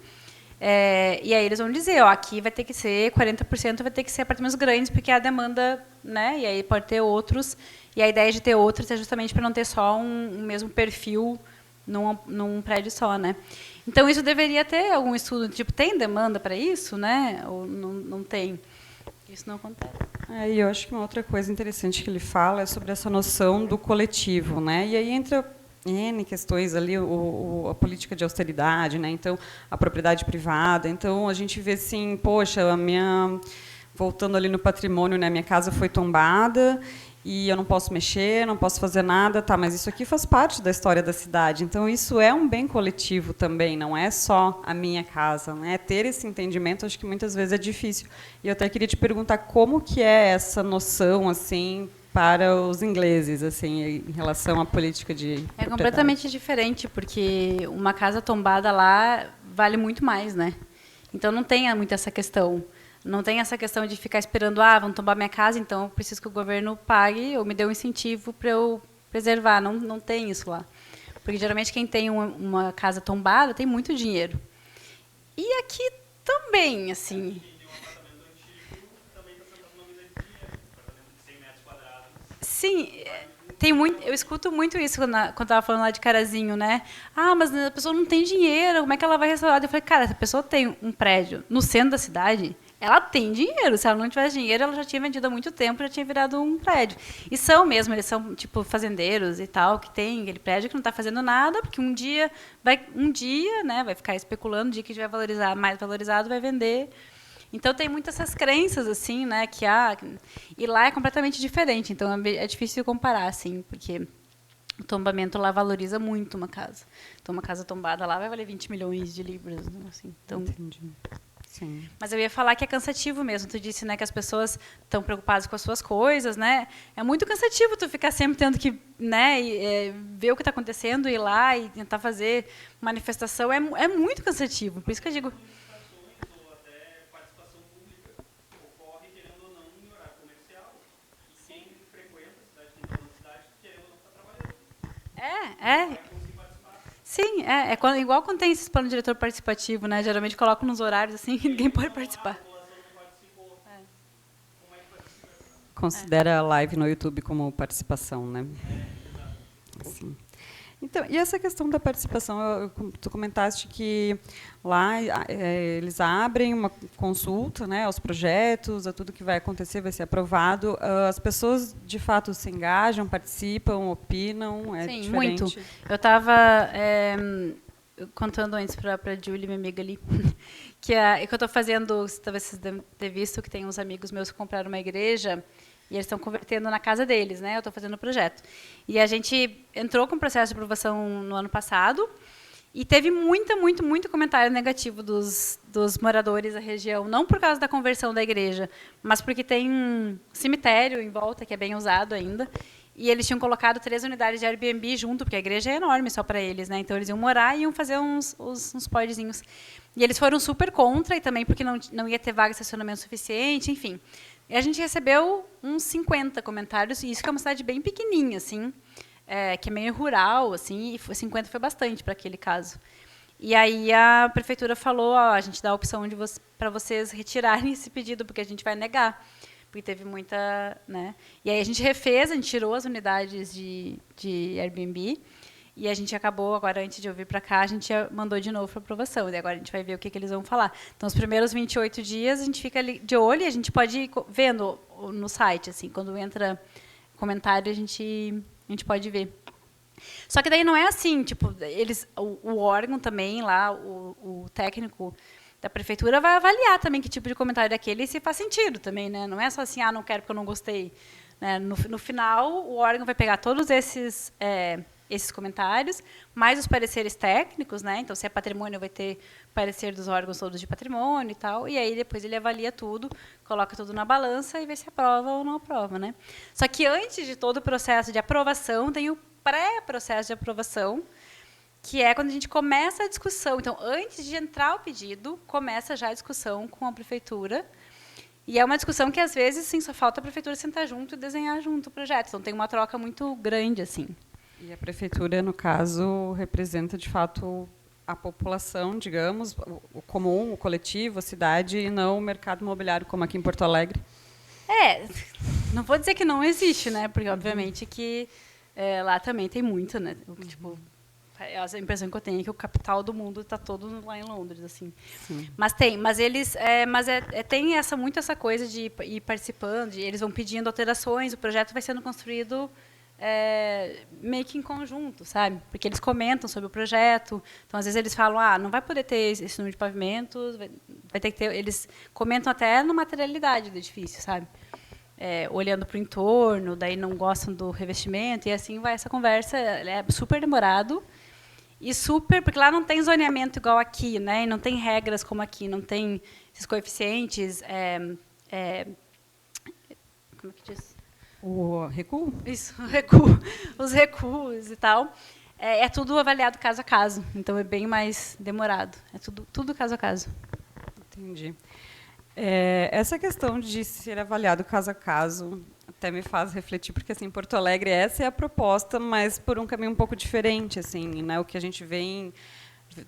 E aí eles vão dizer, aqui vai ter que ser 40%, vai ter que ser apartamentos grandes, porque a demanda, né? E aí pode ter outros. E a ideia de ter outros é justamente para não ter só um mesmo perfil num prédio só, né? Então isso deveria ter algum estudo, tipo, tem demanda para isso, né? Ou não tem? Isso não acontece. E eu acho que uma outra coisa interessante que ele fala é sobre essa noção do coletivo, né? E aí entra N questões ali, a política de austeridade, né? Então, a propriedade privada. Então, a gente vê assim, poxa, voltando ali no patrimônio, né? Minha casa foi tombada e eu não posso mexer, não posso fazer nada, tá? Mas isso aqui faz parte da história da cidade. Então, isso é um bem coletivo também, não é só a minha casa, né? Ter esse entendimento, acho que muitas vezes é difícil. E eu até queria te perguntar como que é essa noção, assim, para os ingleses, assim, em relação à política de... É completamente diferente, porque uma casa tombada lá vale muito mais, né? Então, não tem muito essa questão. Não tem essa questão de ficar esperando, vão tombar minha casa, então eu preciso que o governo pague ou me dê um incentivo para eu preservar. Não tem isso lá. Porque, geralmente, quem tem uma casa tombada tem muito dinheiro. E aqui também, assim... Sim, eu escuto muito isso quando estava falando lá de Carazinho, né? Mas a pessoa não tem dinheiro, como é que ela vai restaurar? Eu falei, cara, se a pessoa tem um prédio no centro da cidade, ela tem dinheiro. Se ela não tivesse dinheiro, ela já tinha vendido há muito tempo, já tinha virado um prédio. E são mesmo, eles são tipo fazendeiros e tal, que tem aquele prédio que não está fazendo nada, porque um dia, né, vai ficar especulando, o dia que tiver mais valorizado, vai vender. Então, tem muitas essas crenças, assim, né, e lá é completamente diferente. Então, é difícil comparar, assim, porque o tombamento lá valoriza muito uma casa. Então, uma casa tombada lá vai valer 20 milhões de libras, assim. Então, entendi. Sim. Mas eu ia falar que é cansativo mesmo. Tu disse, né, que as pessoas estão preocupadas com as suas coisas, né? É muito cansativo tu ficar sempre tendo que, né, ver o que está acontecendo, ir lá e tentar fazer manifestação. É muito cansativo. Por isso que eu digo... Sim, igual quando tem esses planos de diretor participativo, né? Geralmente colocam nos horários assim que ninguém pode participar. Considera a live no YouTube como participação, né? Sim. Então, e essa questão da participação, tu comentaste que lá eles abrem uma consulta, né, aos projetos, a tudo que vai acontecer, vai ser aprovado. As pessoas, de fato, se engajam, participam, opinam? Sim, diferente? muito. contando antes para a Julie, minha amiga ali, que eu estou fazendo, talvez vocês devem ter visto que tem uns amigos meus que compraram uma igreja e eles estão convertendo na casa deles, né? Eu estou fazendo o projeto. E a gente entrou com o processo de aprovação no ano passado e teve muito comentário negativo dos moradores da região, não por causa da conversão da igreja, mas porque tem um cemitério em volta, que é bem usado ainda, e eles tinham colocado 3 unidades de Airbnb junto, porque a igreja é enorme só para eles, né? Então, eles iam morar e iam fazer uns podzinhos. E eles foram super contra, e também porque não ia ter vaga de estacionamento suficiente, enfim. E a gente recebeu uns 50 comentários, e isso que é uma cidade bem pequenininha, assim, que é meio rural, assim, e 50 foi bastante para aquele caso. E aí a prefeitura falou, a gente dá a opção para vocês retirarem esse pedido, porque a gente vai negar. Porque teve muita, né? E aí a gente refez, a gente tirou as unidades de Airbnb e a gente acabou, agora antes de eu vir para cá, a gente mandou de novo para aprovação. E agora a gente vai ver o que eles vão falar. Então, os primeiros 28 dias, a gente fica ali de olho e a gente pode ir vendo no site, assim, quando entra comentário, a gente pode ver. Só que daí não é assim, tipo, o órgão também lá, o técnico da prefeitura vai avaliar também que tipo de comentário é aquele e se faz sentido também, né? Não é só assim, não quero porque eu não gostei. Né? No final, o órgão vai pegar todos esses comentários, mais os pareceres técnicos, né? Então, se é patrimônio, vai ter parecer dos órgãos todos de patrimônio e tal, e aí depois ele avalia tudo, coloca tudo na balança e vê se aprova ou não aprova, né? Só que antes de todo o processo de aprovação, tem o pré-processo de aprovação, que é quando a gente começa a discussão. Então, antes de entrar o pedido, começa já a discussão com a prefeitura. E é uma discussão que, às vezes, sim, só falta a prefeitura sentar junto e desenhar junto o projeto. Então, tem uma troca muito grande, assim. E a prefeitura, no caso, representa, de fato, a população, digamos, o comum, o coletivo, a cidade, e não o mercado imobiliário, como aqui em Porto Alegre? Não vou dizer que não existe, né? Porque, obviamente, que lá também tem muito, né? Tipo, a impressão que eu tenho é que o capital do mundo está todo lá em Londres, assim. Sim. Mas eles, tem muito essa coisa de ir participando, eles vão pedindo alterações, o projeto vai sendo construído meio que em conjunto, sabe? Porque eles comentam sobre o projeto, então às vezes eles falam, não vai poder ter esse número de pavimentos, vai ter que ter. Eles comentam até na materialidade do edifício, sabe? Olhando para o entorno, daí não gostam do revestimento, e assim vai essa conversa. É super demorado. E porque lá não tem zoneamento igual aqui, né? E não tem regras como aqui, não tem esses coeficientes. Como é que diz? O recuo? Isso, o recuo, os recuos e tal. É tudo avaliado caso a caso, então é bem mais demorado. É tudo caso a caso. Entendi. Essa questão de ser avaliado caso a caso até me faz refletir, porque assim, em Porto Alegre essa é a proposta, mas por um caminho um pouco diferente, assim, né? O que a gente vê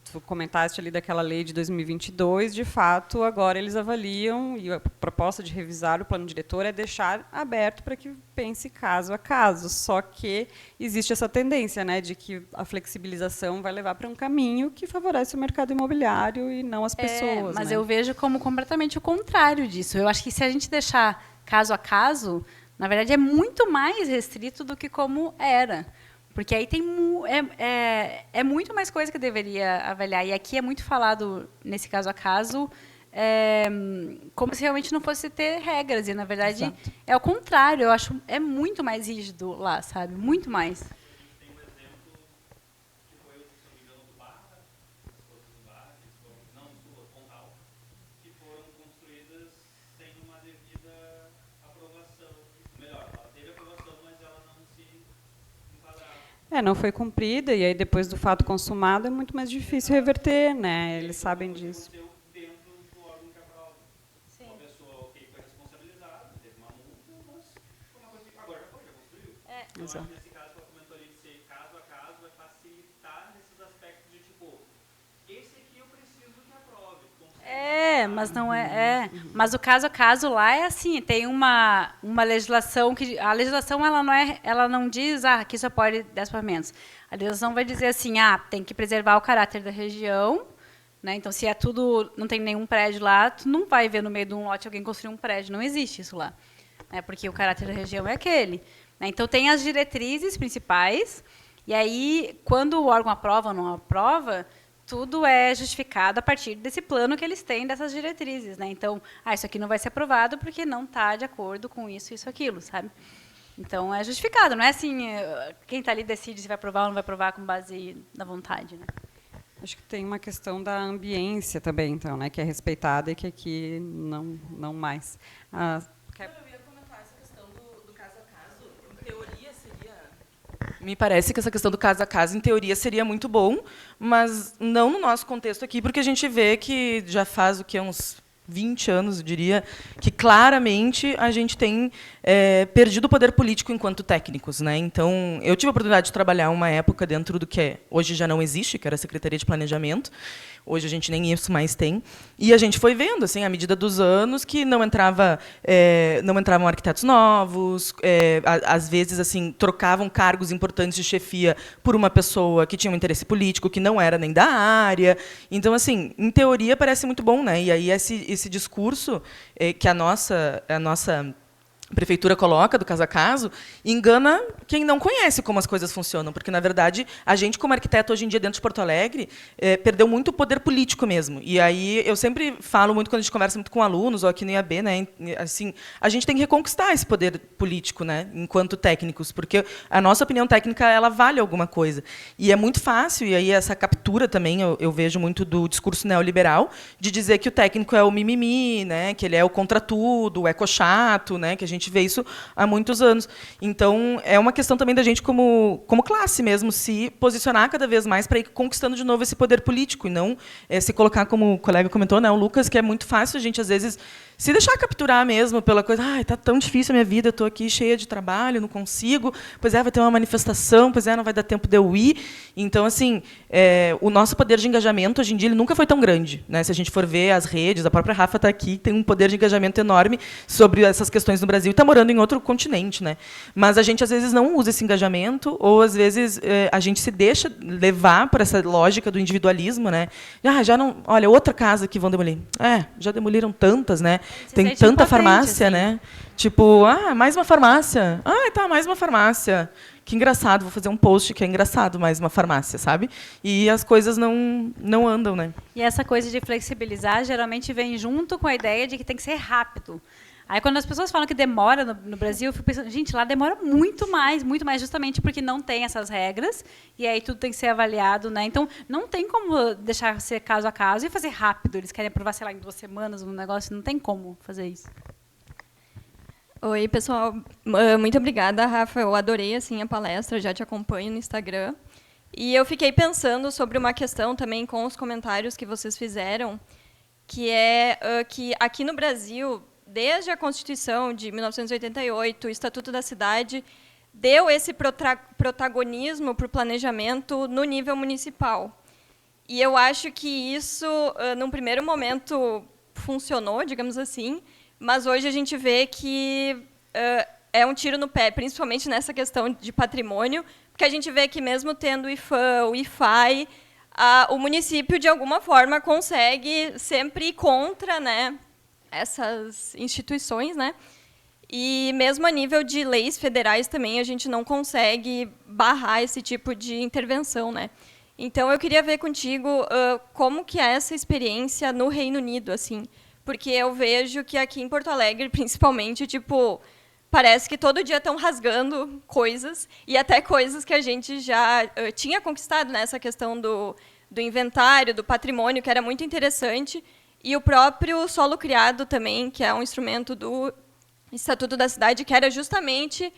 tu comentaste ali daquela lei de 2022, de fato, agora eles avaliam, e a proposta de revisar o plano diretor é deixar aberto para que pense caso a caso, só que existe essa tendência, né, de que a flexibilização vai levar para um caminho que favorece o mercado imobiliário e não as pessoas. Mas né? eu vejo como completamente o contrário disso. Eu acho que se a gente deixar caso a caso, na verdade, é muito mais restrito do que como era. Porque aí tem muito mais coisa que deveria avaliar. E aqui é muito falado, nesse caso a caso, como se realmente não fosse ter regras. E, na verdade, Exato. é o contrário. Eu acho muito mais rígido lá, sabe? Muito mais. Tem um exemplo que foi o São Miguel do Barra, as coisas do Barra, Pontal, que foram construídas sem uma devida aprovação. Melhor, ela teve aprovação, mas ela não se enquadrava. Não foi cumprida, e aí depois do fato consumado é muito mais difícil reverter, né? Eles sabem disso. Dentro do órgão que aprova. Uma pessoa foi responsabilizada, teve uma multa, mas foi uma coisa que agora já construiu. Então, Exato. nesse caso, que ela comentou ali de ser caso a caso, vai facilitar nesses aspectos de, tipo, esse aqui eu preciso que aprove. Mas não é. Mas o caso a caso lá é assim, tem uma legislação que a legislação ela não diz aqui só pode 10 pavimentos. A legislação vai dizer assim, tem que preservar o caráter da região, né? Então se não tem nenhum prédio lá, tu não vai ver no meio de um lote alguém construir um prédio, não existe isso lá, né? Porque o caráter da região é aquele, né? Então tem as diretrizes principais, e aí quando o órgão aprova ou não aprova, tudo é justificado a partir desse plano que eles têm, dessas diretrizes, né? Então, isso aqui não vai ser aprovado porque não está de acordo com isso, aquilo, sabe? Então, é justificado, não é assim, quem está ali decide se vai aprovar ou não vai aprovar com base na vontade, né? Acho que tem uma questão da ambiência também, então, né, que é respeitada e que aqui não mais. Eu ia comentar essa questão do caso a caso. Em teoria seria... Me parece que essa questão do caso a caso, em teoria, seria muito bom, mas não no nosso contexto aqui, porque a gente vê que já faz uns 20 anos, eu diria, que claramente a gente tem perdido o poder político enquanto técnicos, né? Então, eu tive a oportunidade de trabalhar uma época dentro do que hoje já não existe, que era a Secretaria de Planejamento. Hoje a gente nem isso mais tem. E a gente foi vendo, assim, à medida dos anos, que não entravam arquitetos novos, às vezes assim trocavam cargos importantes de chefia por uma pessoa que tinha um interesse político que não era nem da área. Então, assim, em teoria parece muito bom, né? E aí esse discurso que a nossa prefeitura coloca do caso a caso, engana quem não conhece como as coisas funcionam, porque, na verdade, a gente, como arquiteto, hoje em dia, dentro de Porto Alegre, perdeu muito o poder político mesmo. E aí eu sempre falo muito, quando a gente conversa muito com alunos, ou aqui no IAB, né, assim, a gente tem que reconquistar esse poder político, né, enquanto técnicos, porque a nossa opinião técnica, ela vale alguma coisa. E é muito fácil, e aí essa captura também, eu vejo muito do discurso neoliberal, de dizer que o técnico é o mimimi, né, que ele é o contra tudo, o ecochato, né, que a gente vê isso há muitos anos. Então, é uma questão também da gente, como classe mesmo, se posicionar cada vez mais para ir conquistando de novo esse poder político, e não se colocar, como o colega comentou, né, o Lucas, que é muito fácil a gente, às vezes, se deixar capturar mesmo pela coisa, está tão difícil a minha vida, eu estou aqui cheia de trabalho, não consigo, pois vai ter uma manifestação, pois não vai dar tempo de eu ir. Então, assim, o nosso poder de engajamento, hoje em dia, ele nunca foi tão grande, né? Se a gente for ver as redes, a própria Rafa está aqui, tem um poder de engajamento enorme sobre essas questões no Brasil, e está morando em outro continente, né? Mas a gente, às vezes, não usa esse engajamento, ou, às vezes, a gente se deixa levar por essa lógica do individualismo, né? Já não... Olha, outra casa que vão demolir. Já demoliram tantas, né? Tem tanta farmácia, assim, né? Tipo, mais uma farmácia. Mais uma farmácia. Que engraçado, vou fazer um post que é engraçado, mais uma farmácia, sabe? E as coisas não andam, né? E essa coisa de flexibilizar geralmente vem junto com a ideia de que tem que ser rápido. Aí, quando as pessoas falam que demora no Brasil, eu fico pensando, gente, lá demora muito mais, justamente porque não tem essas regras, e aí tudo tem que ser avaliado, né? Então, não tem como deixar ser caso a caso e fazer rápido. Eles querem aprovar, sei lá, em 2 semanas um negócio, não tem como fazer isso. Oi, pessoal. Muito obrigada, Rafa. Eu adorei assim, a palestra, já te acompanho no Instagram. E eu fiquei pensando sobre uma questão também com os comentários que vocês fizeram, que é que aqui no Brasil, desde a Constituição de 1988, o Estatuto da Cidade deu esse protagonismo para o planejamento no nível municipal. E eu acho que isso, num primeiro momento, funcionou, digamos assim, mas hoje a gente vê que é um tiro no pé, principalmente nessa questão de patrimônio, porque a gente vê que, mesmo tendo o IFAM, o IFAI, o município, de alguma forma, consegue sempre ir contra, né, essas instituições, né? E mesmo a nível de leis federais também a gente não consegue barrar esse tipo de intervenção, né? Então eu queria ver contigo como que é essa experiência no Reino Unido, assim, porque eu vejo que aqui em Porto Alegre, principalmente, tipo, parece que todo dia estão rasgando coisas, e até coisas que a gente já tinha conquistado, né? Essa questão do inventário, do patrimônio, que era muito interessante. E o próprio solo criado também, que é um instrumento do Estatuto da Cidade, que era justamente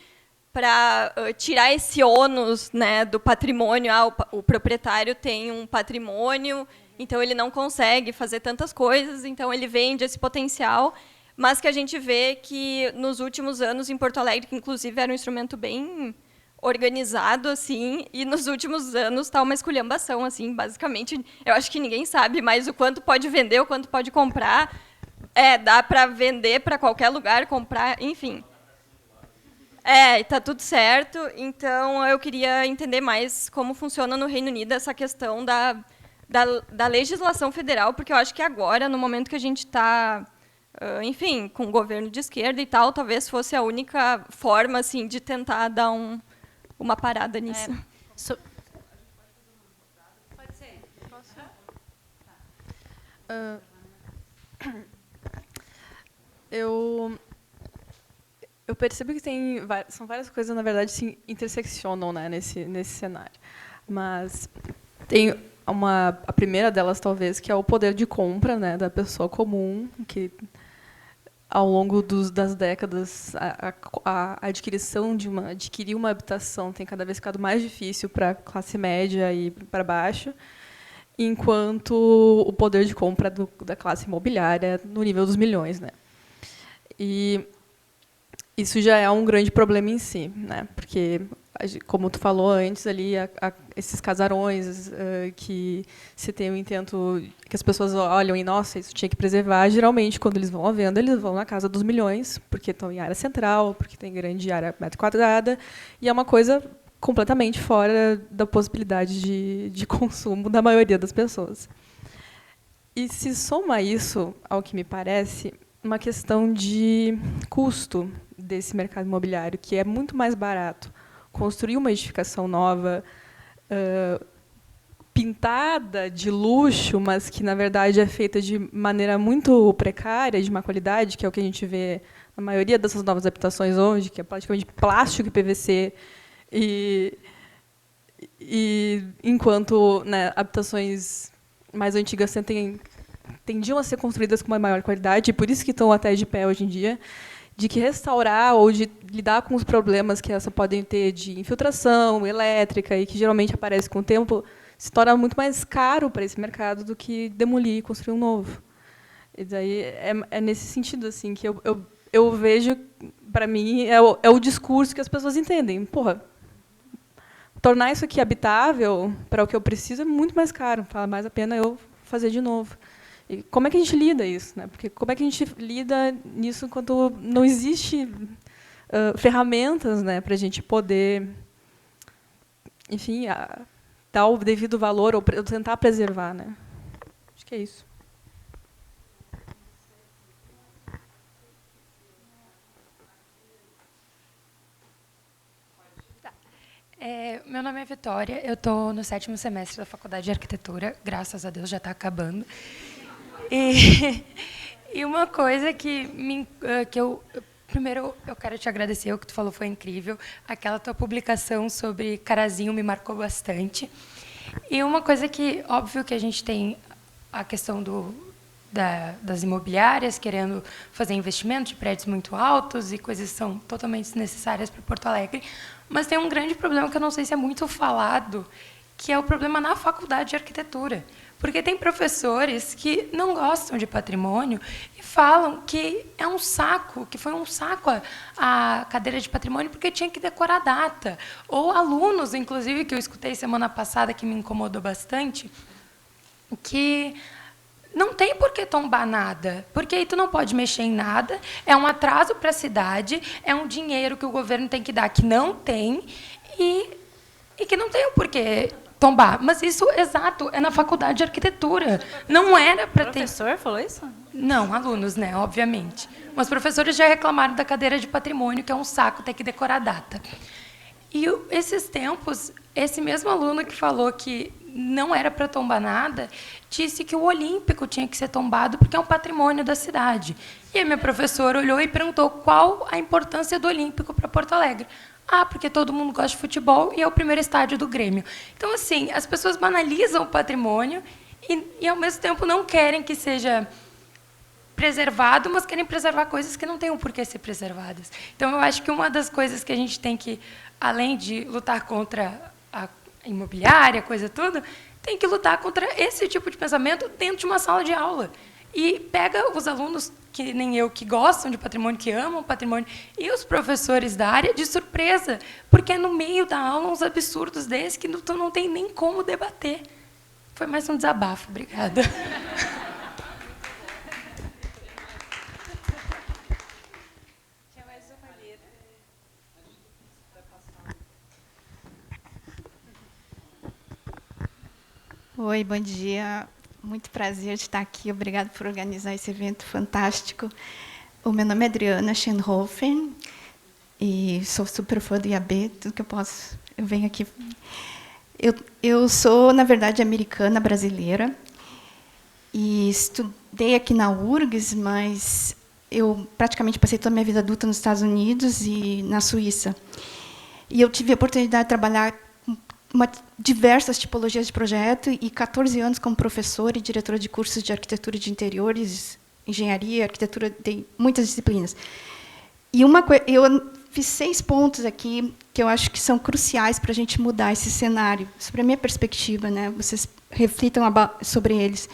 para tirar esse ônus, né, do patrimônio. O proprietário tem um patrimônio, então ele não consegue fazer tantas coisas, então ele vende esse potencial, mas que a gente vê que, nos últimos anos, em Porto Alegre, que inclusive era um instrumento bem organizado, assim, e nos últimos anos está uma esculhambação, assim, basicamente. Eu acho que ninguém sabe mais o quanto pode vender, o quanto pode comprar. Dá para vender para qualquer lugar, comprar, enfim. Está tudo certo. Então, eu queria entender mais como funciona no Reino Unido essa questão da legislação federal, porque eu acho que agora, no momento que a gente está, enfim, com o governo de esquerda e tal, talvez fosse a única forma, assim, de tentar dar uma parada nisso. Pode ser. Posso? Eu percebo que são várias coisas, na verdade, se interseccionam, né, nesse cenário. Mas tem a primeira delas, talvez, que é o poder de compra, né, da pessoa comum, que, ao longo das décadas, a adquirir uma habitação tem cada vez ficado mais difícil para a classe média e para baixo, enquanto o poder de compra da classe imobiliária no nível dos milhões, né? E isso já é um grande problema em si, né? Porque, como tu falou antes ali, esses casarões que se tem o intento, que as pessoas olham e, nossa, isso tinha que preservar, geralmente, quando eles vão à venda, eles vão na casa dos milhões, porque estão em área central, porque tem grande área metro quadrada, e é uma coisa completamente fora da possibilidade de consumo da maioria das pessoas. E se soma isso, ao que me parece, uma questão de custo desse mercado imobiliário, que é muito mais barato construir uma edificação nova, pintada de luxo, mas que, na verdade, é feita de maneira muito precária, de má qualidade, que é o que a gente vê na maioria dessas novas habitações hoje, que é praticamente plástico e PVC, e enquanto, né, habitações mais antigas tendiam a ser construídas com uma maior qualidade, e por isso que estão até de pé hoje em dia, de que restaurar ou de lidar com os problemas que essa podem ter de infiltração elétrica, e que geralmente aparece com o tempo, se torna muito mais caro para esse mercado do que demolir e construir um novo. E daí é nesse sentido assim que eu vejo, para mim, é o discurso que as pessoas entendem. Porra, tornar isso aqui habitável para o que eu preciso é muito mais caro, vale mais a pena eu fazer de novo. E como é que a gente lida isso, né? Porque como é que a gente lida nisso enquanto não existe ferramentas, né, para a gente poder, enfim, dar o devido valor ou tentar preservar, né? Acho que é isso. Meu nome é Vitória, eu estou no 7º semestre da Faculdade de Arquitetura, graças a Deus já está acabando. E uma coisa primeiro, eu quero te agradecer, o que tu falou foi incrível. Aquela tua publicação sobre Carazinho me marcou bastante. E uma coisa que, óbvio que a gente tem a questão das imobiliárias querendo fazer investimento de prédios muito altos e coisas que são totalmente desnecessárias para Porto Alegre, mas tem um grande problema que eu não sei se é muito falado, que é o problema na faculdade de arquitetura. Porque tem professores que não gostam de patrimônio e falam que é um saco, que foi um saco a cadeira de patrimônio porque tinha que decorar a data. Ou alunos, inclusive, que eu escutei semana passada, que me incomodou bastante, que não tem por que tombar nada, porque aí tu não pode mexer em nada, é um atraso para a cidade, é um dinheiro que o governo tem que dar que não tem e que não tem o porquê tombar. Mas isso, exato, é na faculdade de arquitetura. Não era para ter... O professor falou isso? Não, alunos, né, obviamente. Mas professores já reclamaram da cadeira de patrimônio, que é um saco ter que decorar a data. E esses tempos, esse mesmo aluno que falou que não era para tombar nada, disse que o Olímpico tinha que ser tombado porque é um patrimônio da cidade. E a minha professora olhou e perguntou qual a importância do Olímpico para Porto Alegre. Ah, porque todo mundo gosta de futebol e é o primeiro estádio do Grêmio. Então, assim, as pessoas banalizam o patrimônio e ao mesmo tempo, não querem que seja preservado, mas querem preservar coisas que não têm o porquê ser preservadas. Então, eu acho que uma das coisas que a gente tem que, além de lutar contra a imobiliária, coisa tudo, tem que lutar contra esse tipo de pensamento dentro de uma sala de aula. E pega os alunos, que nem eu, que gostam de patrimônio, que amam patrimônio, e os professores da área de surpresa, porque é no meio da aula uns absurdos desses que tu não tem nem como debater. Foi mais um desabafo. Obrigada. Oi, bom dia. Muito prazer de estar aqui. Obrigada por organizar esse evento fantástico. O meu nome é Adriana Schenhofen e sou super fã do IAB. Tudo que eu posso, eu venho aqui. Eu sou, na verdade, americana brasileira e estudei aqui na URGS, mas eu praticamente passei toda a minha vida adulta nos Estados Unidos e na Suíça. E eu tive a oportunidade de trabalhar com diversas tipologias de projeto e 14 anos como professora e diretora de cursos de arquitetura de interiores, engenharia, arquitetura, tem muitas disciplinas. E eu fiz 6 pontos aqui que eu acho que são cruciais para a gente mudar esse cenário, sobre a minha perspectiva, né? Vocês reflitam sobre eles.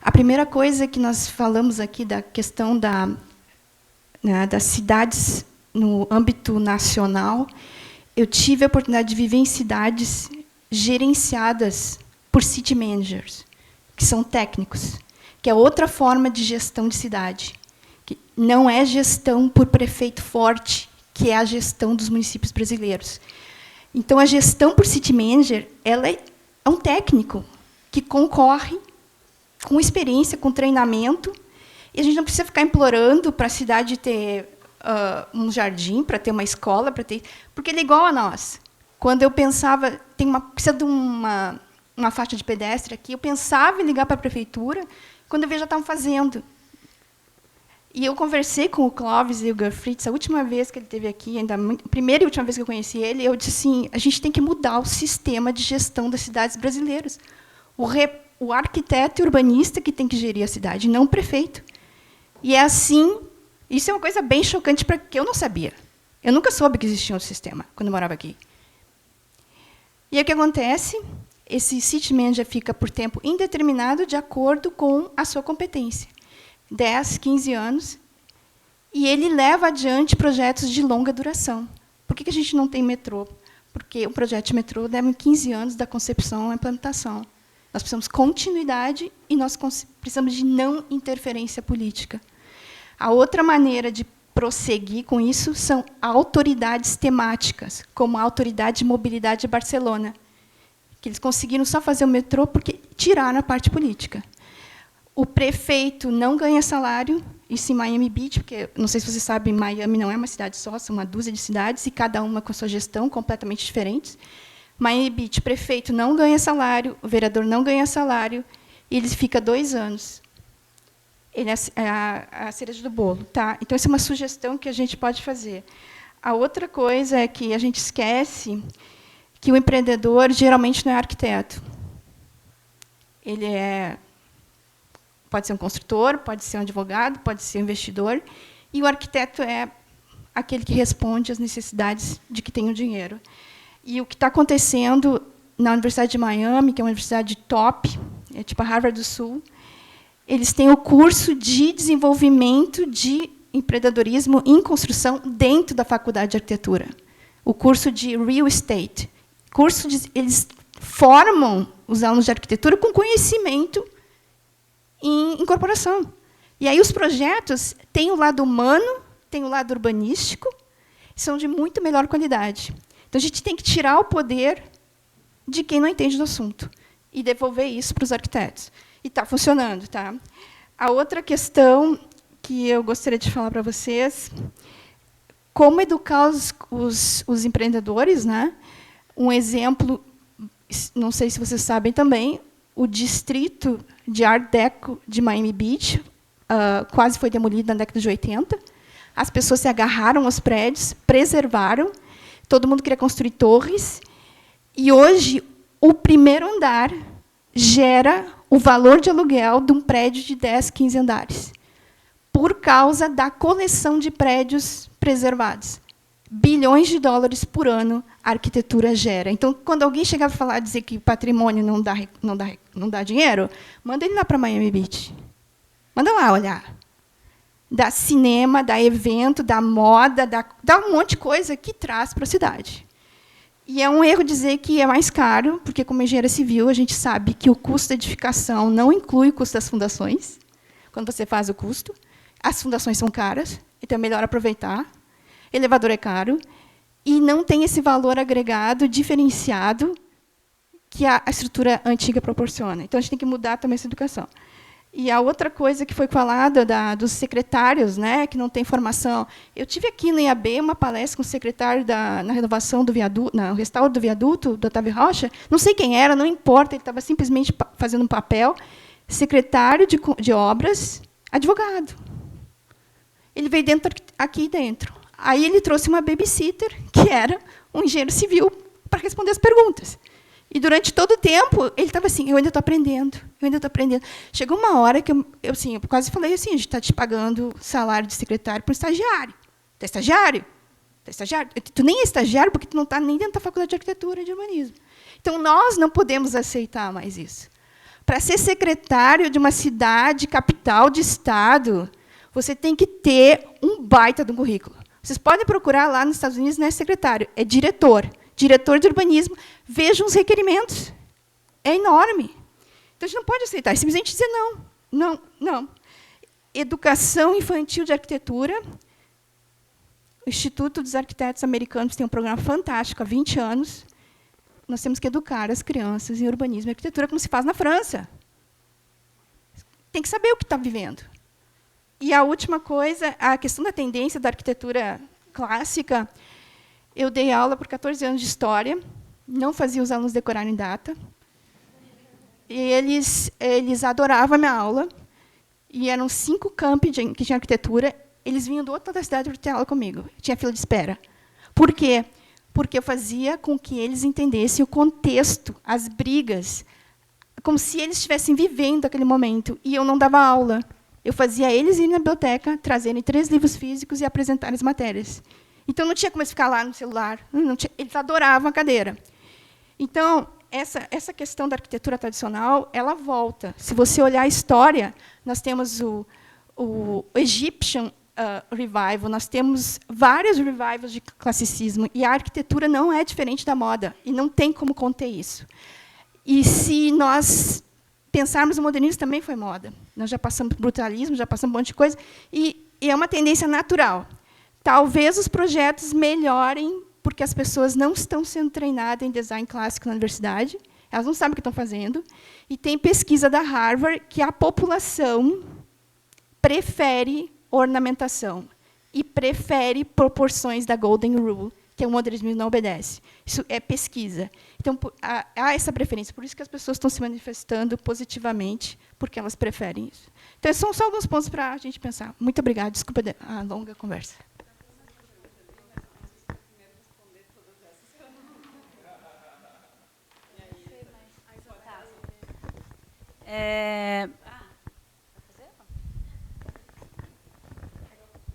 A primeira coisa que nós falamos aqui da questão das cidades no âmbito nacional. Eu tive a oportunidade de viver em cidades gerenciadas por city managers, que são técnicos, que é outra forma de gestão de cidade, que não é gestão por prefeito forte, que é a gestão dos municípios brasileiros. Então, a gestão por city manager, ela é um técnico que concorre com experiência, com treinamento, e a gente não precisa ficar implorando para a cidade ter um jardim, para ter uma escola, porque ele é igual a nós. Quando eu pensava, precisa de uma faixa de pedestre aqui, eu pensava em ligar para a prefeitura, quando eu vi já estavam fazendo. E eu conversei com o Clóvis e o Gerfritz, a última vez que ele esteve aqui, a primeira e última vez que eu conheci ele, eu disse assim, a gente tem que mudar o sistema de gestão das cidades brasileiras. O arquiteto e urbanista que tem que gerir a cidade, não o prefeito. E é assim, isso é uma coisa bem chocante, porque eu não sabia. Eu nunca soube que existia um sistema, quando eu morava aqui. E aí, o que acontece? Esse city manager fica por tempo indeterminado, de acordo com a sua competência. 10, 15 anos, e ele leva adiante projetos de longa duração. Por que a gente não tem metrô? Porque o projeto de metrô leva 15 anos da concepção à implementação. Nós precisamos de continuidade e nós precisamos de não interferência política. A outra maneira de prosseguir com isso são autoridades temáticas, como a Autoridade de Mobilidade de Barcelona, que eles conseguiram só fazer o metrô porque tiraram a parte política. O prefeito não ganha salário, isso em Miami Beach, porque, não sei se vocês sabem, Miami não é uma cidade só, são uma dúzia de cidades, e cada uma com a sua gestão completamente diferentes. Miami Beach, o prefeito não ganha salário, o vereador não ganha salário, e ele fica 2 anos. Ele é a cereja do bolo. Tá? Então, essa é uma sugestão que a gente pode fazer. A outra coisa é que a gente esquece que o empreendedor geralmente não é arquiteto. Ele pode ser um construtor, pode ser um advogado, pode ser um investidor, e o arquiteto é aquele que responde às necessidades de que tem o dinheiro. E o que está acontecendo na Universidade de Miami, que é uma universidade top, é tipo a Harvard do Sul, eles têm o curso de desenvolvimento de empreendedorismo em construção dentro da faculdade de arquitetura. O curso de real estate. Eles formam os alunos de arquitetura com conhecimento em incorporação. E aí os projetos têm o lado humano, têm o lado urbanístico, são de muito melhor qualidade. Então, a gente tem que tirar o poder de quem não entende do assunto e devolver isso para os arquitetos. E está funcionando. Tá? A outra questão que eu gostaria de falar para vocês, como educar os empreendedores. Né? Um exemplo, não sei se vocês sabem também, o distrito de Art Deco de Miami Beach quase foi demolido na década de 80. As pessoas se agarraram aos prédios, preservaram, todo mundo queria construir torres, e hoje o primeiro andar gera o valor de aluguel de um prédio de 10, 15 andares, por causa da coleção de prédios preservados. Bilhões de dólares por ano a arquitetura gera. Então, quando alguém chegava a falar, dizer que patrimônio não dá dinheiro, manda ele lá para Miami Beach. Manda lá olhar. Dá cinema, dá evento, dá moda, dá um monte de coisa que traz para a cidade. E é um erro dizer que é mais caro, porque, como engenheira civil, a gente sabe que o custo da edificação não inclui o custo das fundações, quando você faz o custo. As fundações são caras, então é melhor aproveitar. Elevador é caro, e não tem esse valor agregado diferenciado que a estrutura antiga proporciona. Então, a gente tem que mudar também essa educação. E a outra coisa que foi falada dos secretários, né, que não têm formação. Eu tive aqui no IAB uma palestra com o secretário na renovação do viaduto, no restauro do viaduto, do Otávio Rocha. Não sei quem era, não importa, ele estava simplesmente fazendo um papel. secretário de obras, advogado. Ele veio aqui dentro. Aí ele trouxe uma babysitter, que era um engenheiro civil, para responder as perguntas. E durante todo o tempo, ele estava assim, eu ainda estou aprendendo, eu ainda estou aprendendo. Chegou uma hora que eu quase falei assim, a gente está te pagando salário de secretário para um estagiário. Tu é estagiário? Tu é estagiário? Tu nem é estagiário porque tu não está nem dentro da faculdade de arquitetura e de urbanismo. Então, nós não podemos aceitar mais isso. Para ser secretário de uma cidade, capital de estado, você tem que ter um baita de um currículo. Vocês podem procurar lá nos Estados Unidos, não é secretário, é diretor. Diretor de urbanismo. Vejam os requerimentos. É enorme. Então, a gente não pode aceitar. É simplesmente dizer não. Não, não. Educação infantil de arquitetura. O Instituto dos Arquitetos Americanos tem um programa fantástico há 20 anos. Nós temos que educar as crianças em urbanismo e arquitetura, como se faz na França. Tem que saber o que está vivendo. E a última coisa, a questão da tendência da arquitetura clássica. Eu dei aula por 14 anos de história, não fazia os alunos decorarem data. E eles adoravam a minha aula. E eram 5 campi que tinha arquitetura. Eles vinham do outro lado da cidade para ter aula comigo. Tinha fila de espera. Por quê? Porque eu fazia com que eles entendessem o contexto, as brigas, como se eles estivessem vivendo aquele momento. E eu não dava aula. Eu fazia eles irem na biblioteca, trazerem 3 livros físicos e apresentarem as matérias. Então, não tinha como eles ficar lá no celular. Eles adoravam a cadeira. Então, essa questão da arquitetura tradicional, ela volta. Se você olhar a história, nós temos o Egyptian Revival, nós temos vários revivals de classicismo, e a arquitetura não é diferente da moda, e não tem como conter isso. E se nós pensarmos o modernismo, também foi moda. Nós já passamos por brutalismo, já passamos um monte de coisa, e é uma tendência natural. Talvez os projetos melhorem, porque as pessoas não estão sendo treinadas em design clássico na universidade, elas não sabem o que estão fazendo, e tem pesquisa da Harvard que a população prefere ornamentação e prefere proporções da Golden Rule, que o modernismo não obedece. Isso é pesquisa. Então, há essa preferência. Por isso que as pessoas estão se manifestando positivamente, porque elas preferem isso. Então, são só alguns pontos para a gente pensar. Muito obrigada. Desculpa a longa conversa.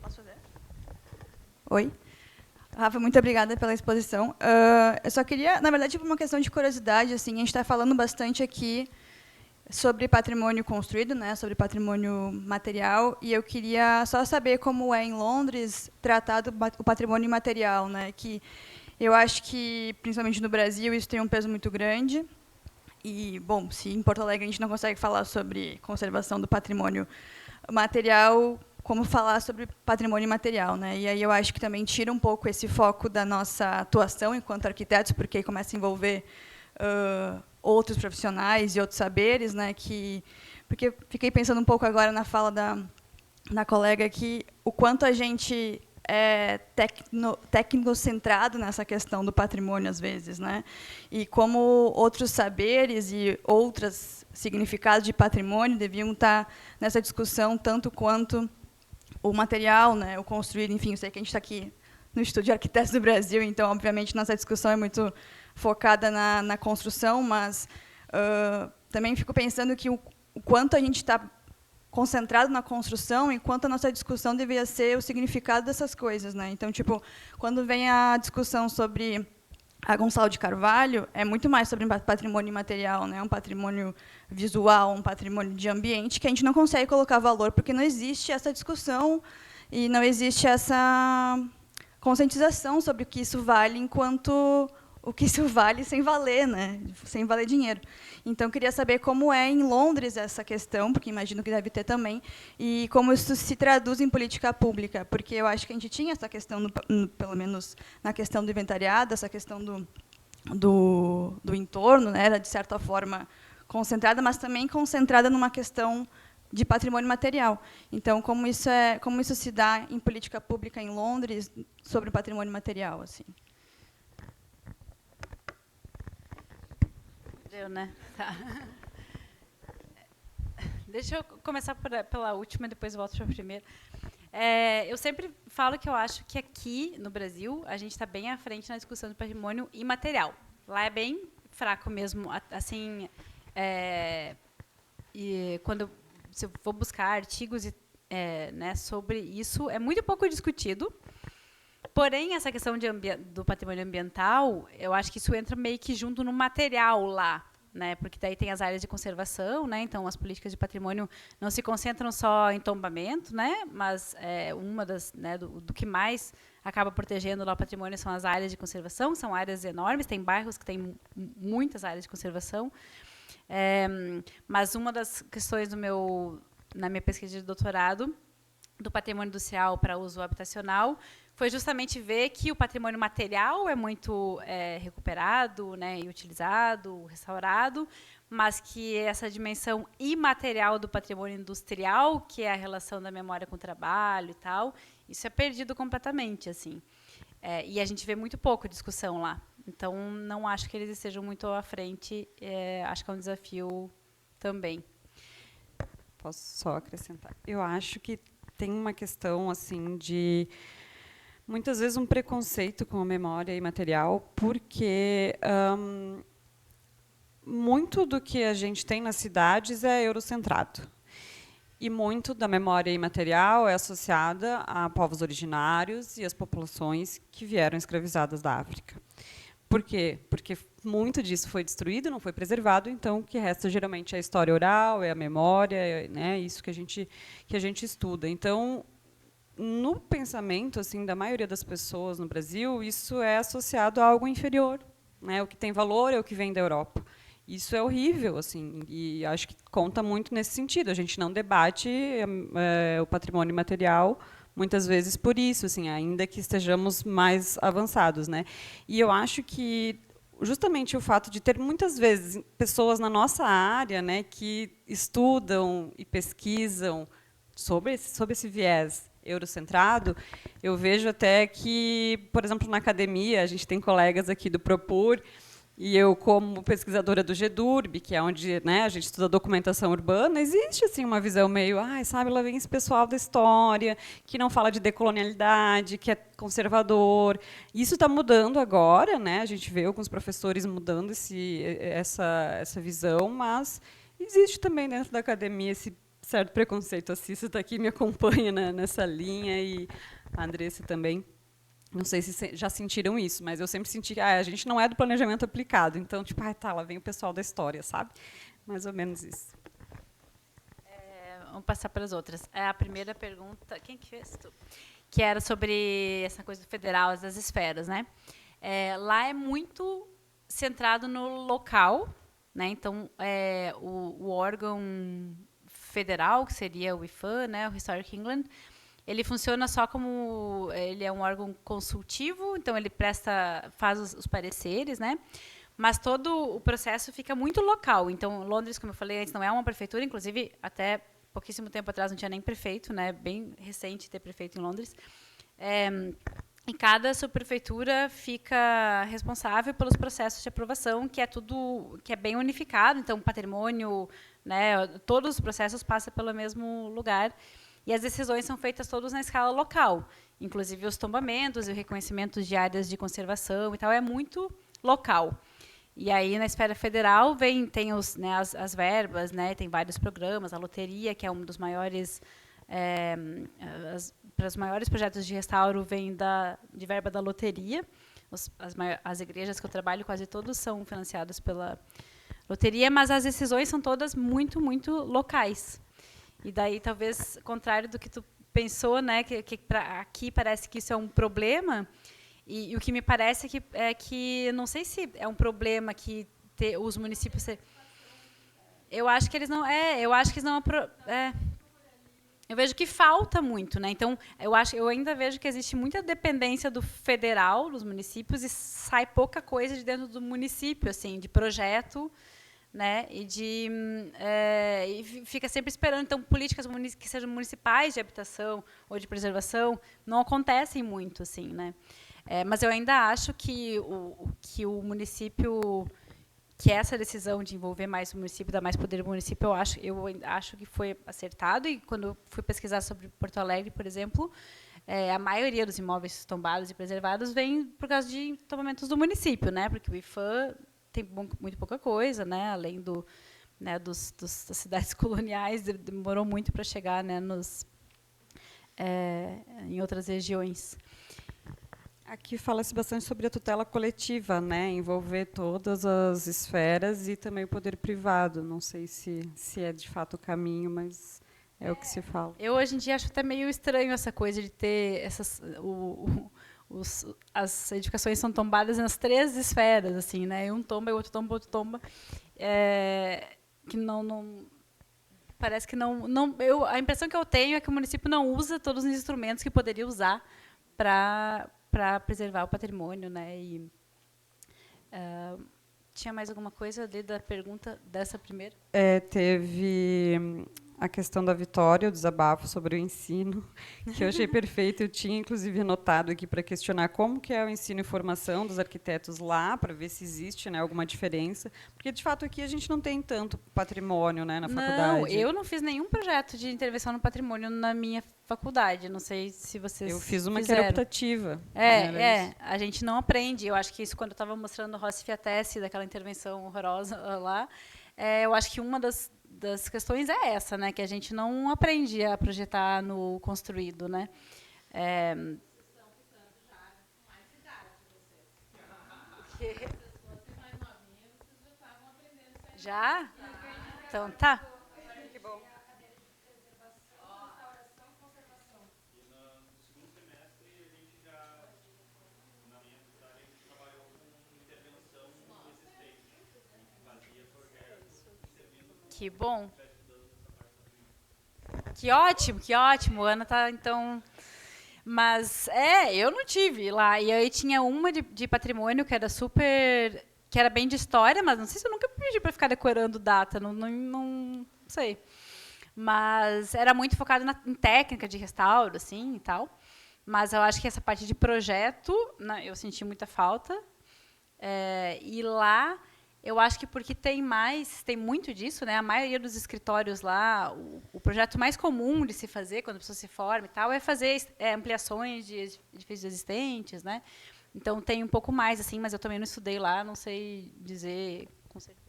Posso fazer? Oi. Rafa, muito obrigada pela exposição. Eu só queria, na verdade, por uma questão de curiosidade, assim, a gente está falando bastante aqui sobre patrimônio construído, né, sobre patrimônio material, e eu queria só saber como é em Londres tratado o patrimônio imaterial, né, que eu acho que, principalmente no Brasil, isso tem um peso muito grande. E, bom, se em Porto Alegre a gente não consegue falar sobre conservação do patrimônio material, como falar sobre patrimônio imaterial, né? E aí eu acho que também tira um pouco esse foco da nossa atuação enquanto arquitetos, porque aí começa a envolver outros profissionais e outros saberes, né? Porque fiquei pensando um pouco agora na fala da colega que o quanto a gente é tecnocentrado nessa questão do patrimônio, às vezes, né? E como outros saberes e outros significados de patrimônio deviam estar nessa discussão tanto quanto o material, né? O construído, enfim, eu sei que a gente está aqui no Estúdio de Arquitetos do Brasil, então, obviamente, nossa discussão é muito focada na construção, mas também fico pensando que o quanto a gente está concentrado na construção, enquanto a nossa discussão deveria ser o significado dessas coisas, né? Então, tipo, quando vem a discussão sobre a Gonçalo de Carvalho, é muito mais sobre patrimônio imaterial, né? Um patrimônio visual, um patrimônio de ambiente, que a gente não consegue colocar valor, porque não existe essa discussão e não existe essa conscientização sobre o que isso vale, enquanto o que isso vale sem valer, né? Sem valer dinheiro. Então, queria saber como é em Londres essa questão, porque imagino que deve ter também, e como isso se traduz em política pública, porque eu acho que a gente tinha essa questão, pelo menos na questão do inventariado, essa questão do entorno, né? Era, de certa forma, concentrada, mas também concentrada numa questão de patrimônio material. Então, como isso se dá em política pública em Londres sobre o patrimônio material, assim? Deu, né? Tá. Deixa eu começar pela última, depois volto para a primeira. Eu sempre falo que eu acho que aqui, no Brasil, a gente está bem à frente na discussão do patrimônio imaterial. Lá é bem fraco mesmo. Assim, e se eu vou buscar artigos né, sobre isso, é muito pouco discutido. Porém, essa questão do patrimônio ambiental, eu acho que isso entra meio que junto no material lá, né? Porque daí tem as áreas de conservação, né? Então as políticas de patrimônio não se concentram só em tombamento, né? Mas uma das, né, do que mais acaba protegendo lá o patrimônio são as áreas de conservação, são áreas enormes, tem bairros que têm muitas áreas de conservação. Mas uma das questões na minha pesquisa de doutorado do patrimônio industrial para uso habitacional foi justamente ver que o patrimônio material é muito recuperado, né, e utilizado, restaurado, mas que essa dimensão imaterial do patrimônio industrial, que é a relação da memória com o trabalho e tal, isso é perdido completamente, assim. E a gente vê muito pouco discussão lá. Então, não acho que eles estejam muito à frente. Acho que é um desafio também. Posso só acrescentar? Eu acho que tem uma questão assim de muitas vezes um preconceito com a memória imaterial, porque muito do que a gente tem nas cidades é eurocentrado. E muito da memória imaterial é associada a povos originários e as populações que vieram escravizadas da África. Por quê? Porque muito disso foi destruído, não foi preservado, então o que resta geralmente é a história oral, é a memória, né, isso que a gente estuda. Então, no pensamento assim da maioria das pessoas no Brasil, isso é associado a algo inferior, né? O que tem valor é o que vem da Europa. Isso é horrível, assim, e acho que conta muito nesse sentido. A gente não debate o patrimônio imaterial muitas vezes por isso, assim, ainda que estejamos mais avançados, né? E eu acho que justamente o fato de ter muitas vezes pessoas na nossa área, né, que estudam e pesquisam sobre esse viés eurocentrado, eu vejo até que, por exemplo, na academia, a gente tem colegas aqui do Propur, e eu, como pesquisadora do GEDURB, que é onde, né, a gente estuda documentação urbana, existe assim uma visão meio, sabe, lá vem esse pessoal da história, que não fala de decolonialidade, que é conservador. Isso está mudando agora, né? A gente vê alguns professores mudando essa visão, mas existe também dentro da academia esse certo preconceito. A Cissa está aqui, me acompanha nessa linha, e a Andressa também. Não sei se já sentiram isso, mas eu sempre senti que a gente não é do planejamento aplicado. Então, tipo, lá vem o pessoal da história, sabe? Mais ou menos isso. Vamos passar para as outras. A primeira pergunta, quem que fez? Tu? Que era sobre essa coisa do federal, das esferas, né? Lá é muito centrado no local, né? Então, o órgão federal, que seria o IFAM, né, o Historic England, ele funciona só como ele é um órgão consultivo, então ele faz os pareceres, né? Mas todo o processo fica muito local. Então, Londres, como eu falei antes, não é uma prefeitura, inclusive até pouquíssimo tempo atrás não tinha nem prefeito, né? Bem recente ter prefeito em Londres. E cada subprefeitura fica responsável pelos processos de aprovação, que é bem unificado. Então, patrimônio, né? Todos os processos passam pelo mesmo lugar. E as decisões são feitas todas na escala local, inclusive os tombamentos e o reconhecimento de áreas de conservação e tal, é muito local. E aí, na esfera federal, tem as verbas, né, tem vários programas, a loteria, que é um dos maiores, para os maiores projetos de restauro, vem de verba da loteria. As igrejas que eu trabalho, quase todos são financiadas pela loteria, mas as decisões são todas muito, muito locais. E daí, talvez, contrário do que tu pensou, né, que aqui parece que isso é um problema, e o que me parece é que não sei se é um problema que os municípios... Eu acho que eles não... eu vejo que falta muito, né? Então, eu ainda vejo que existe muita dependência do federal, dos municípios, e sai pouca coisa de dentro do município, assim, de projeto, né, e fica sempre esperando. Então, políticas que sejam municipais de habitação ou de preservação não acontecem muito, assim, né? Mas eu ainda acho que o município que essa decisão de envolver mais o município, dar mais poder ao município, eu acho que foi acertado. E quando eu fui pesquisar sobre Porto Alegre, por exemplo, a maioria dos imóveis tombados e preservados vem por causa de tombamentos do município, né? Porque o IFAM tem muito pouca coisa, né? Além das cidades coloniais, demorou muito para chegar, né, em outras regiões. Aqui fala-se bastante sobre a tutela coletiva, né, envolver todas as esferas e também o poder privado. Não sei se é de fato o caminho, mas é o que se fala. Eu hoje em dia acho até meio estranho essa coisa de ter as edificações são tombadas nas 3 esferas, assim, né? Um tomba, outro tomba, outro tomba. Que não parece que não a impressão que eu tenho é que o município não usa todos os instrumentos que poderia usar para preservar o patrimônio, né? E tinha mais alguma coisa ali da pergunta dessa primeira? Teve a questão da Vitória, o desabafo sobre o ensino, que eu achei perfeito. Eu tinha, inclusive, anotado aqui para questionar como que é o ensino e formação dos arquitetos lá, para ver se existe, né, alguma diferença. Porque, de fato, aqui a gente não tem tanto patrimônio, né, na faculdade. Não, eu não fiz nenhum projeto de intervenção no patrimônio na minha faculdade. Não sei se vocês Eu fiz uma fizeram. que era optativa. A gente não aprende. Eu acho que isso, quando eu estava mostrando o Rossi Fiatesse, daquela intervenção horrorosa lá, eu acho que uma das questões é essa, né, que a gente não aprende a projetar no construído, né? Estão ficando já mais idade de vocês. Se vocês fossem mais novinhas, vocês já estavam aprendendo isso aí. Já? Então tá. Que bom. Que bom. Que ótimo. Ana tá, então... Mas, eu não tive lá. E aí tinha uma de patrimônio que era super... que era bem de história, mas não sei se eu nunca pedi para ficar decorando data, não sei. Mas era muito focado em técnica de restauro, assim, e tal. Mas eu acho que essa parte de projeto, né, eu senti muita falta. E lá... Eu acho que porque tem muito disso, né? A maioria dos escritórios lá, o projeto mais comum de se fazer quando a pessoa se forma e tal é fazer ampliações de edifícios existentes, né? Então tem um pouco mais, assim, mas eu também não estudei lá, não sei dizer com certeza.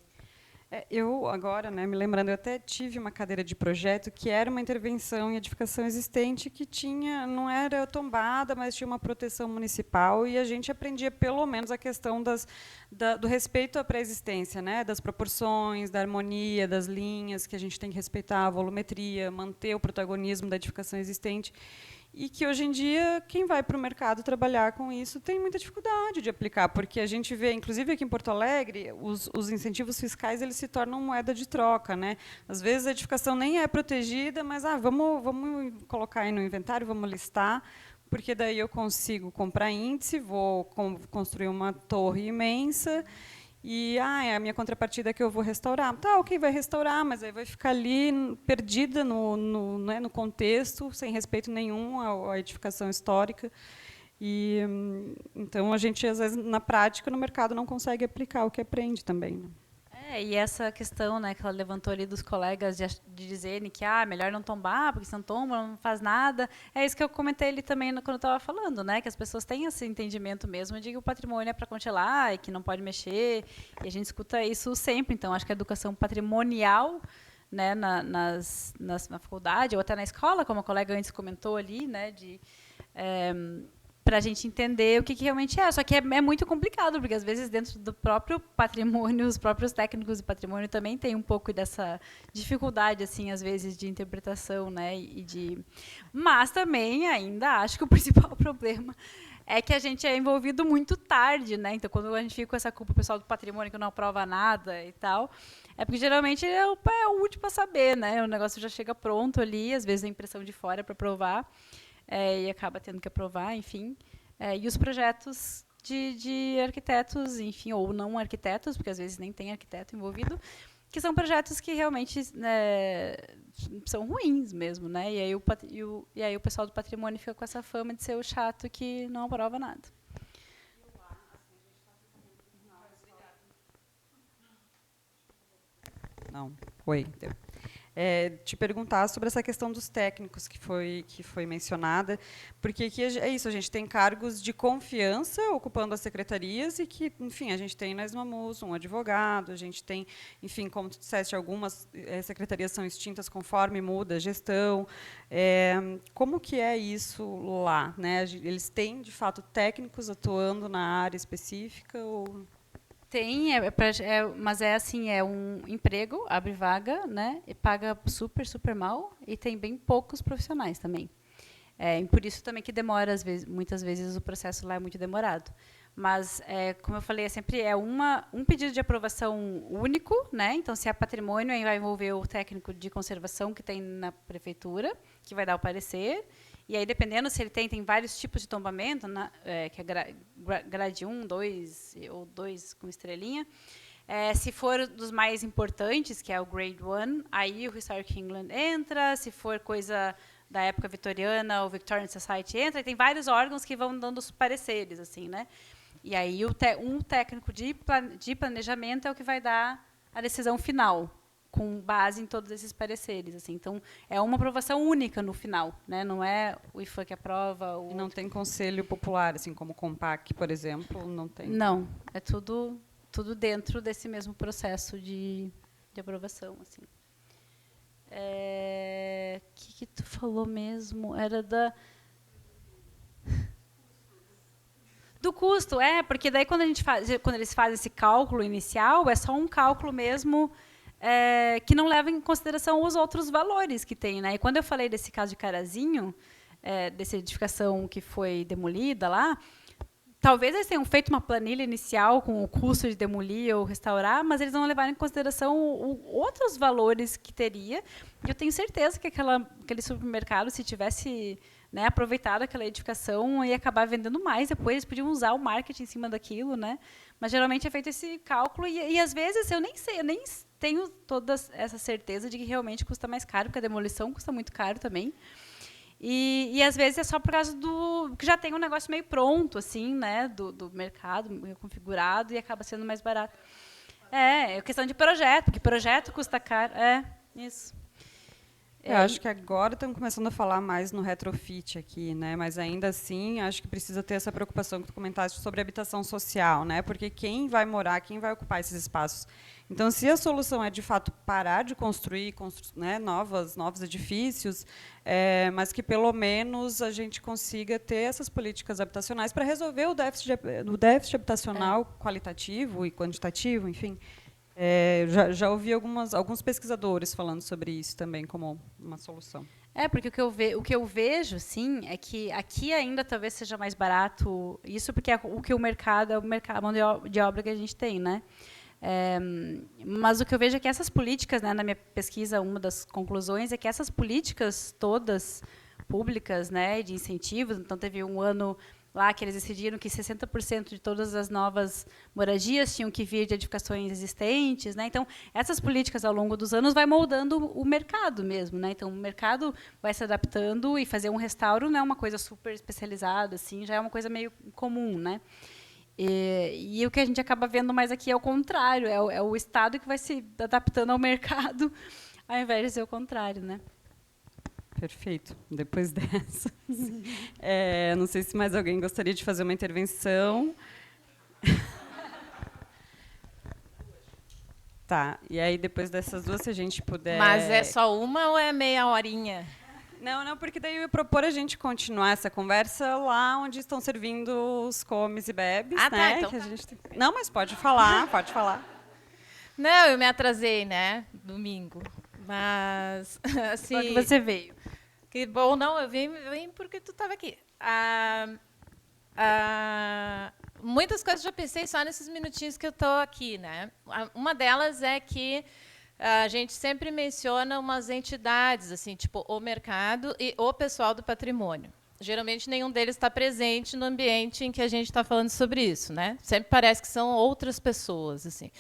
Eu agora, né, me lembrando, eu até tive uma cadeira de projeto que era uma intervenção em edificação existente que tinha, não era tombada, mas tinha uma proteção municipal e a gente aprendia pelo menos a questão do respeito à pré-existência, né, das proporções, da harmonia, das linhas que a gente tem que respeitar, a volumetria, manter o protagonismo da edificação existente. E que, hoje em dia, quem vai para o mercado trabalhar com isso tem muita dificuldade de aplicar, porque a gente vê, inclusive aqui em Porto Alegre, os incentivos fiscais eles se tornam moeda de troca, né? Às vezes a edificação nem é protegida, mas vamos colocar aí no inventário, vamos listar, porque daí eu consigo comprar índice, vou construir uma torre imensa, e a minha contrapartida é que eu vou restaurar. Tá, ok, vai restaurar, mas aí vai ficar ali perdida no contexto, sem respeito nenhum à edificação histórica. E então a gente, às vezes, na prática, no mercado, não consegue aplicar o que aprende também, né? E essa questão, né, que ela levantou ali dos colegas de dizerem que melhor não tombar, porque se não tomba, não faz nada. É isso que eu comentei ali também quando eu estava falando, né, que as pessoas têm esse entendimento mesmo de que o patrimônio é para congelar e que não pode mexer. E a gente escuta isso sempre. Então, acho que a educação patrimonial, né, na faculdade ou até na escola, como a colega antes comentou ali, né, para a gente entender o que realmente é. Só que é muito complicado, porque, às vezes, dentro do próprio patrimônio, os próprios técnicos de patrimônio também têm um pouco dessa dificuldade, assim, às vezes, de interpretação, né? Mas também, ainda, acho que o principal problema é que a gente é envolvido muito tarde, né? Então, quando a gente fica com essa culpa, o pessoal do patrimônio que não aprova nada e tal, é porque, geralmente, é o último a saber, né? O negócio já chega pronto ali, às vezes, a impressão de fora para aprovar. E acaba tendo que aprovar, enfim. E os projetos de arquitetos, enfim, ou não arquitetos, porque às vezes nem tem arquiteto envolvido, que são projetos que realmente, né, são ruins mesmo, né? E aí o pessoal do patrimônio fica com essa fama de ser o chato que não aprova nada. Não. Oi. Deu. Te perguntar sobre essa questão dos técnicos que foi mencionada, porque aqui é isso, a gente tem cargos de confiança ocupando as secretarias e que, enfim, a gente tem na Esmamus um advogado, a gente tem, enfim, como tu disseste, algumas secretarias são extintas conforme muda a gestão. Como que é isso lá, né? Eles têm, de fato, técnicos atuando na área específica ou... Tem, mas assim, é um emprego, abre vaga, né, e paga super, super mal, e tem bem poucos profissionais também. E por isso também que demora, muitas vezes o processo lá é muito demorado. Mas, como eu falei, sempre um pedido de aprovação único, né? Então, se é patrimônio, aí vai envolver o técnico de conservação que tem na prefeitura, que vai dar o parecer. E aí, dependendo se ele tem vários tipos de tombamento, que é grade 1, 2 ou 2 com estrelinha. Se for dos mais importantes, que é o grade 1, aí o Historic England entra. Se for coisa da época vitoriana, o Victorian Society entra. E tem vários órgãos que vão dando os pareceres, assim, né? E aí um técnico de planejamento é o que vai dar a decisão final, com base em todos esses pareceres, assim. Então, é uma aprovação única no final, né? Não é o IFAM que aprova. E não tem conselho popular, assim como o COMPAC, por exemplo, não tem? Não, é tudo dentro desse mesmo processo de aprovação, assim. Que tu falou mesmo? Era do custo, porque daí quando eles fazem esse cálculo inicial, é só um cálculo mesmo que não leva em consideração os outros valores que tem, né? E quando eu falei desse caso de Carazinho, dessa edificação que foi demolida lá, talvez eles tenham feito uma planilha inicial com o custo de demolir ou restaurar, mas eles não levaram em consideração outros valores que teria. E eu tenho certeza que aquele supermercado, se tivesse, né, aproveitado aquela edificação, ia acabar vendendo mais. Depois eles podiam usar o marketing em cima daquilo, né? Mas geralmente é feito esse cálculo e às vezes eu nem tenho toda essa certeza de que realmente custa mais caro, porque a demolição custa muito caro também. E às vezes é só por causa que já tem um negócio meio pronto, assim, né, do mercado, meio configurado, e acaba sendo mais barato. É questão de projeto, porque projeto custa caro. Isso. Eu acho que agora estamos começando a falar mais no retrofit aqui, né? Mas ainda assim, acho que precisa ter essa preocupação que tu comentaste sobre habitação social, né? Porque quem vai morar, quem vai ocupar esses espaços? Então, se a solução é de fato parar de construir né, novos edifícios, mas que pelo menos a gente consiga ter essas políticas habitacionais para resolver o déficit habitacional qualitativo e quantitativo, enfim. Já ouvi alguns pesquisadores falando sobre isso também como uma solução. Porque o que eu vejo, sim, é que aqui ainda talvez seja mais barato isso, porque o que o mercado é a mão de obra que a gente tem, né? Mas o que eu vejo é que essas políticas, né, na minha pesquisa, uma das conclusões é que essas políticas todas públicas, né, de incentivos, então teve um ano lá que eles decidiram que 60% de todas as novas moradias tinham que vir de edificações existentes, né? Então, essas políticas, ao longo dos anos, vai moldando o mercado mesmo, né? Então, o mercado vai se adaptando e fazer um restauro não é uma coisa super especializada, assim, já é uma coisa meio comum, né? E o que a gente acaba vendo mais aqui é o contrário, é o Estado que vai se adaptando ao mercado, ao invés de ser o contrário, né? Perfeito. Depois dessa, não sei se mais alguém gostaria de fazer uma intervenção. Tá. E aí, depois dessas duas, se a gente puder... Mas é só uma ou é meia horinha? Não, porque daí eu ia propor a gente continuar essa conversa lá onde estão servindo os comes e bebes, né? Tá, então que a gente tem... Não, mas pode falar, pode falar. Não, eu me atrasei, né? Domingo. Mas, assim... Só que você veio. Que bom, não, eu vim porque tu estava aqui. Muitas coisas eu já pensei só nesses minutinhos que eu estou aqui, né? Uma delas é que a gente sempre menciona umas entidades, assim, tipo o mercado e o pessoal do patrimônio. Geralmente nenhum deles está presente no ambiente em que a gente está falando sobre isso, né? Sempre parece que são outras pessoas, assim.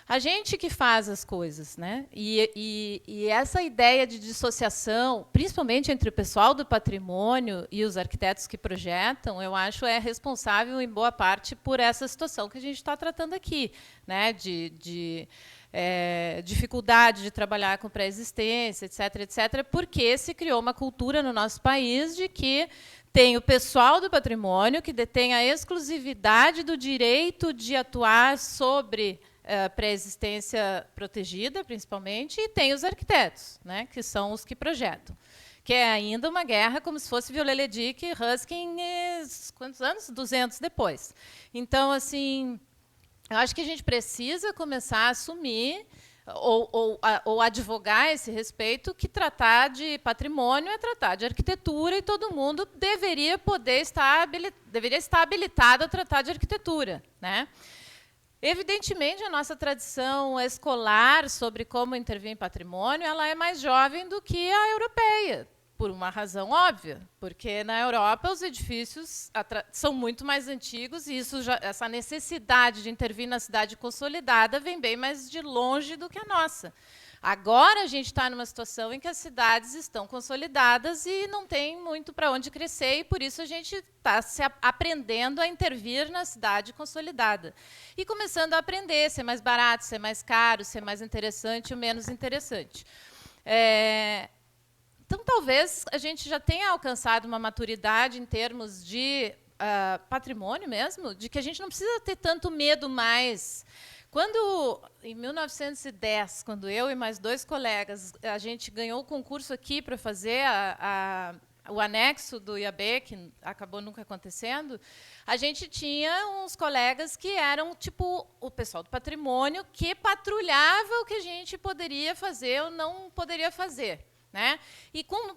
A gente que faz as coisas, né? E essa ideia de dissociação, principalmente entre o pessoal do patrimônio e os arquitetos que projetam, eu acho é responsável em boa parte por essa situação que a gente está tratando aqui, né? dificuldade de trabalhar com pré-existência, etc., porque se criou uma cultura no nosso país de que tem o pessoal do patrimônio que detém a exclusividade do direito de atuar sobre pré-existência protegida, principalmente, e tem os arquitetos, né, que são os que projetam. Que é ainda uma guerra como se fosse Viollet-le-Duc e Ruskin, quantos anos? 200 depois. Então, assim, eu acho que a gente precisa começar a assumir ou advogar a esse respeito que tratar de patrimônio é tratar de arquitetura e todo mundo deveria estar habilitado a tratar de arquitetura, né? Evidentemente, a nossa tradição escolar sobre como intervir em patrimônio ela é mais jovem do que a europeia, por uma razão óbvia, porque na Europa os edifícios são muito mais antigos e essa necessidade de intervir na cidade consolidada vem bem mais de longe do que a nossa. Agora a gente está numa situação em que as cidades estão consolidadas e não tem muito para onde crescer, e por isso a gente está aprendendo a intervir na cidade consolidada. E começando a aprender, ser mais barato, ser mais caro, ser mais interessante ou menos interessante. Então, talvez a gente já tenha alcançado uma maturidade em termos de patrimônio mesmo, de que a gente não precisa ter tanto medo mais. Quando, em 1910, quando eu e mais 2 colegas, a gente ganhou o concurso aqui para fazer o anexo do IAB, que acabou nunca acontecendo, a gente tinha uns colegas que eram tipo o pessoal do patrimônio que patrulhava o que a gente poderia fazer ou não poderia fazer. Né? E com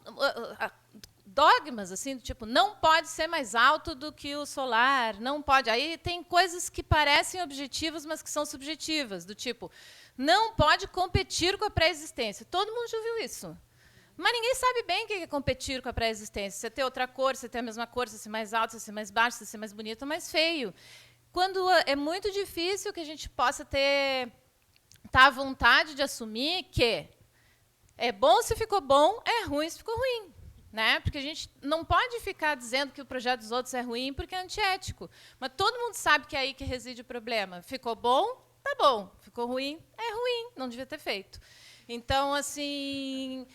dogmas assim, do tipo, não pode ser mais alto do que o solar, não pode. Aí tem coisas que parecem objetivas, mas que são subjetivas, do tipo, não pode competir com a pré-existência. Todo mundo já ouviu isso. Mas ninguém sabe bem o que é competir com a pré-existência. Você ter outra cor, você ter a mesma cor, você ser mais alto, você ser mais baixo, você ser mais bonito ou mais feio. Quando é muito difícil que a gente possa tá à vontade de assumir que é bom se ficou bom, é ruim se ficou ruim. Né? Porque a gente não pode ficar dizendo que o projeto dos outros é ruim porque é antiético. Mas todo mundo sabe que é aí que reside o problema. Ficou bom, tá bom. Ficou ruim, é ruim. Não devia ter feito. Então, assim,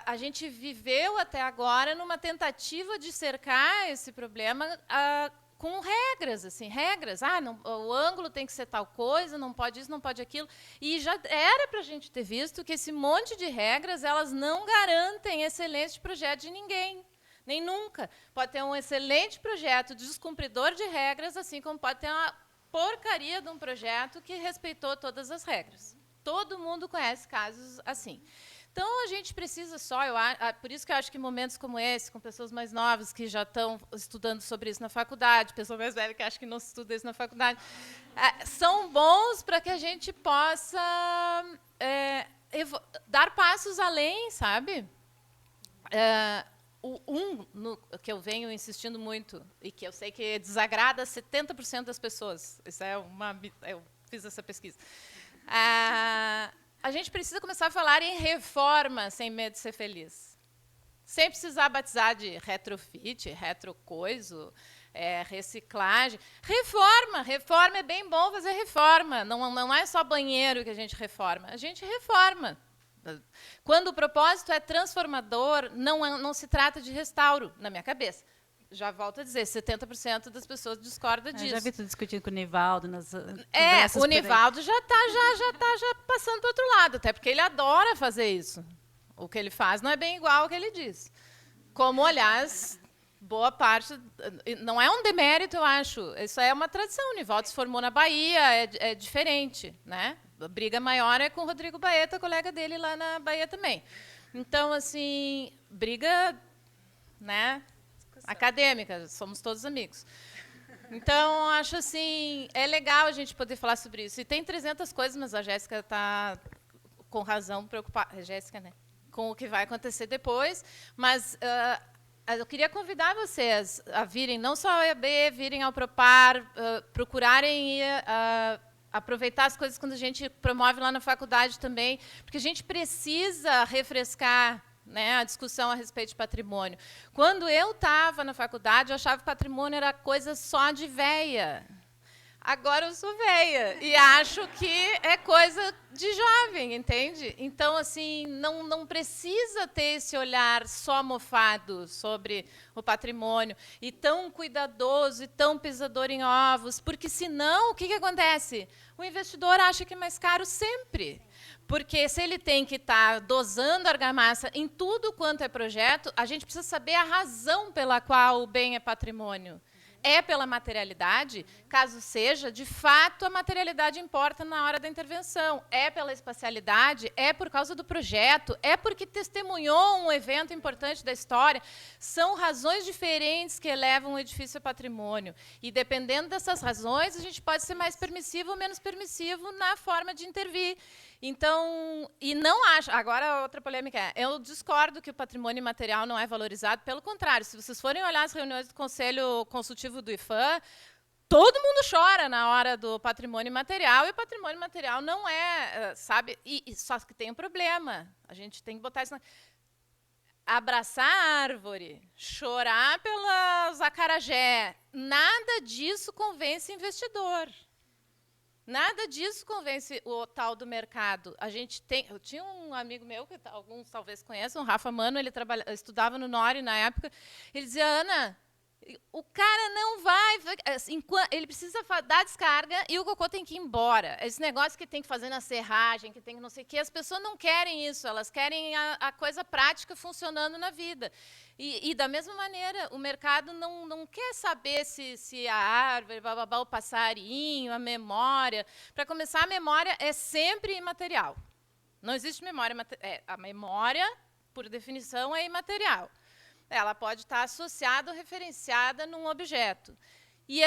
a gente viveu até agora numa tentativa de cercar esse problema com regras, assim, regras. O ângulo tem que ser tal coisa, não pode isso, não pode aquilo. E já era para a gente ter visto que esse monte de regras elas não garantem excelente projeto de ninguém, nem nunca. Pode ter um excelente projeto descumpridor de regras, assim como pode ter uma porcaria de um projeto que respeitou todas as regras. Todo mundo conhece casos assim. Então, a gente precisa por isso que eu acho que momentos como esse, com pessoas mais novas que já estão estudando sobre isso na faculdade, pessoa mais velha que acha que não se estuda isso na faculdade, são bons para que a gente possa dar passos além, sabe? Que eu venho insistindo muito, e que eu sei que desagrada 70% das pessoas, eu fiz essa pesquisa, a gente precisa começar a falar em reforma sem medo de ser feliz. Sem precisar batizar de retrofit, retrocoiso, reciclagem. Reforma é bem bom fazer reforma. Não é só banheiro que a gente reforma. Quando o propósito é transformador, não se trata de restauro, na minha cabeça. Já volto a dizer, 70% das pessoas discordam disso. Eu já vi tu discutindo com o Nivaldo. O Nivaldo já está passando para o outro lado, até porque ele adora fazer isso. O que ele faz não é bem igual ao que ele diz. Como, aliás, boa parte... Não é um demérito, eu acho. Isso é uma tradição. O Nivaldo se formou na Bahia, é diferente. Né? A briga maior é com o Rodrigo Baeta, colega dele lá na Bahia também. Então, assim, briga... né? Acadêmica, somos todos amigos. Então, acho assim, é legal a gente poder falar sobre isso. E tem 300 coisas, mas a Jéssica está com razão preocupada, Jéssica, né? Com o que vai acontecer depois. Mas eu queria convidar vocês a virem, não só ao EAB, virem ao Propar, procurarem aproveitar as coisas quando a gente promove lá na faculdade também, porque a gente precisa refrescar, né, a discussão a respeito de patrimônio. Quando eu estava na faculdade, eu achava que patrimônio era coisa só de véia. Agora eu sou velha e acho que é coisa de jovem, entende? Então, assim, não precisa ter esse olhar só mofado sobre o patrimônio e tão cuidadoso e tão pisador em ovos, porque senão o que acontece? O investidor acha que é mais caro sempre. Porque se ele tem que estar dosando a argamassa em tudo quanto é projeto, a gente precisa saber a razão pela qual o bem é patrimônio. É pela materialidade? Caso seja, de fato, a materialidade importa na hora da intervenção. É pela espacialidade? É por causa do projeto? É porque testemunhou um evento importante da história? São razões diferentes que elevam um edifício a patrimônio. E, dependendo dessas razões, a gente pode ser mais permissivo ou menos permissivo na forma de intervir. Então, e não acho... Agora, outra polêmica é, eu discordo que o patrimônio imaterial não é valorizado. Pelo contrário, se vocês forem olhar as reuniões do Conselho Consultivo do IFAM, todo mundo chora na hora do patrimônio imaterial, e o patrimônio imaterial não é, sabe? Só que tem um problema. A gente tem que botar isso... Abraçar a árvore, chorar pelas acarajé, nada disso convence investidor. Nada disso convence o tal do mercado. Eu tinha um amigo meu, que alguns talvez conheçam, o Rafa Mano, ele estudava no Nori na época. Ele dizia, Ana, o cara não vai... Assim, ele precisa dar descarga e o cocô tem que ir embora. Esse negócio que tem que fazer na serragem, que tem que não sei o quê, as pessoas não querem isso, elas querem a coisa prática funcionando na vida. E, da mesma maneira, o mercado não quer saber se a árvore, o passarinho, a memória. Para começar, a memória é sempre imaterial. Não existe memória material. A memória, por definição, é imaterial. Ela pode estar associada ou referenciada num objeto. E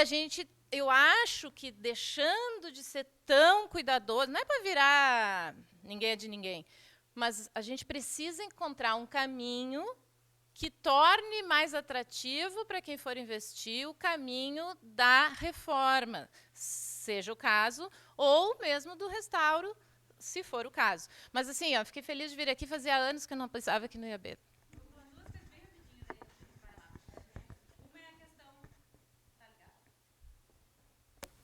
eu acho que, deixando de ser tão cuidadoso, não é para virar ninguém é de ninguém, mas a gente precisa encontrar um caminho que torne mais atrativo para quem for investir o caminho da reforma, seja o caso, ou mesmo do restauro, se for o caso. Mas, assim, fiquei feliz de vir aqui, fazia anos que eu não pensava que não ia ver.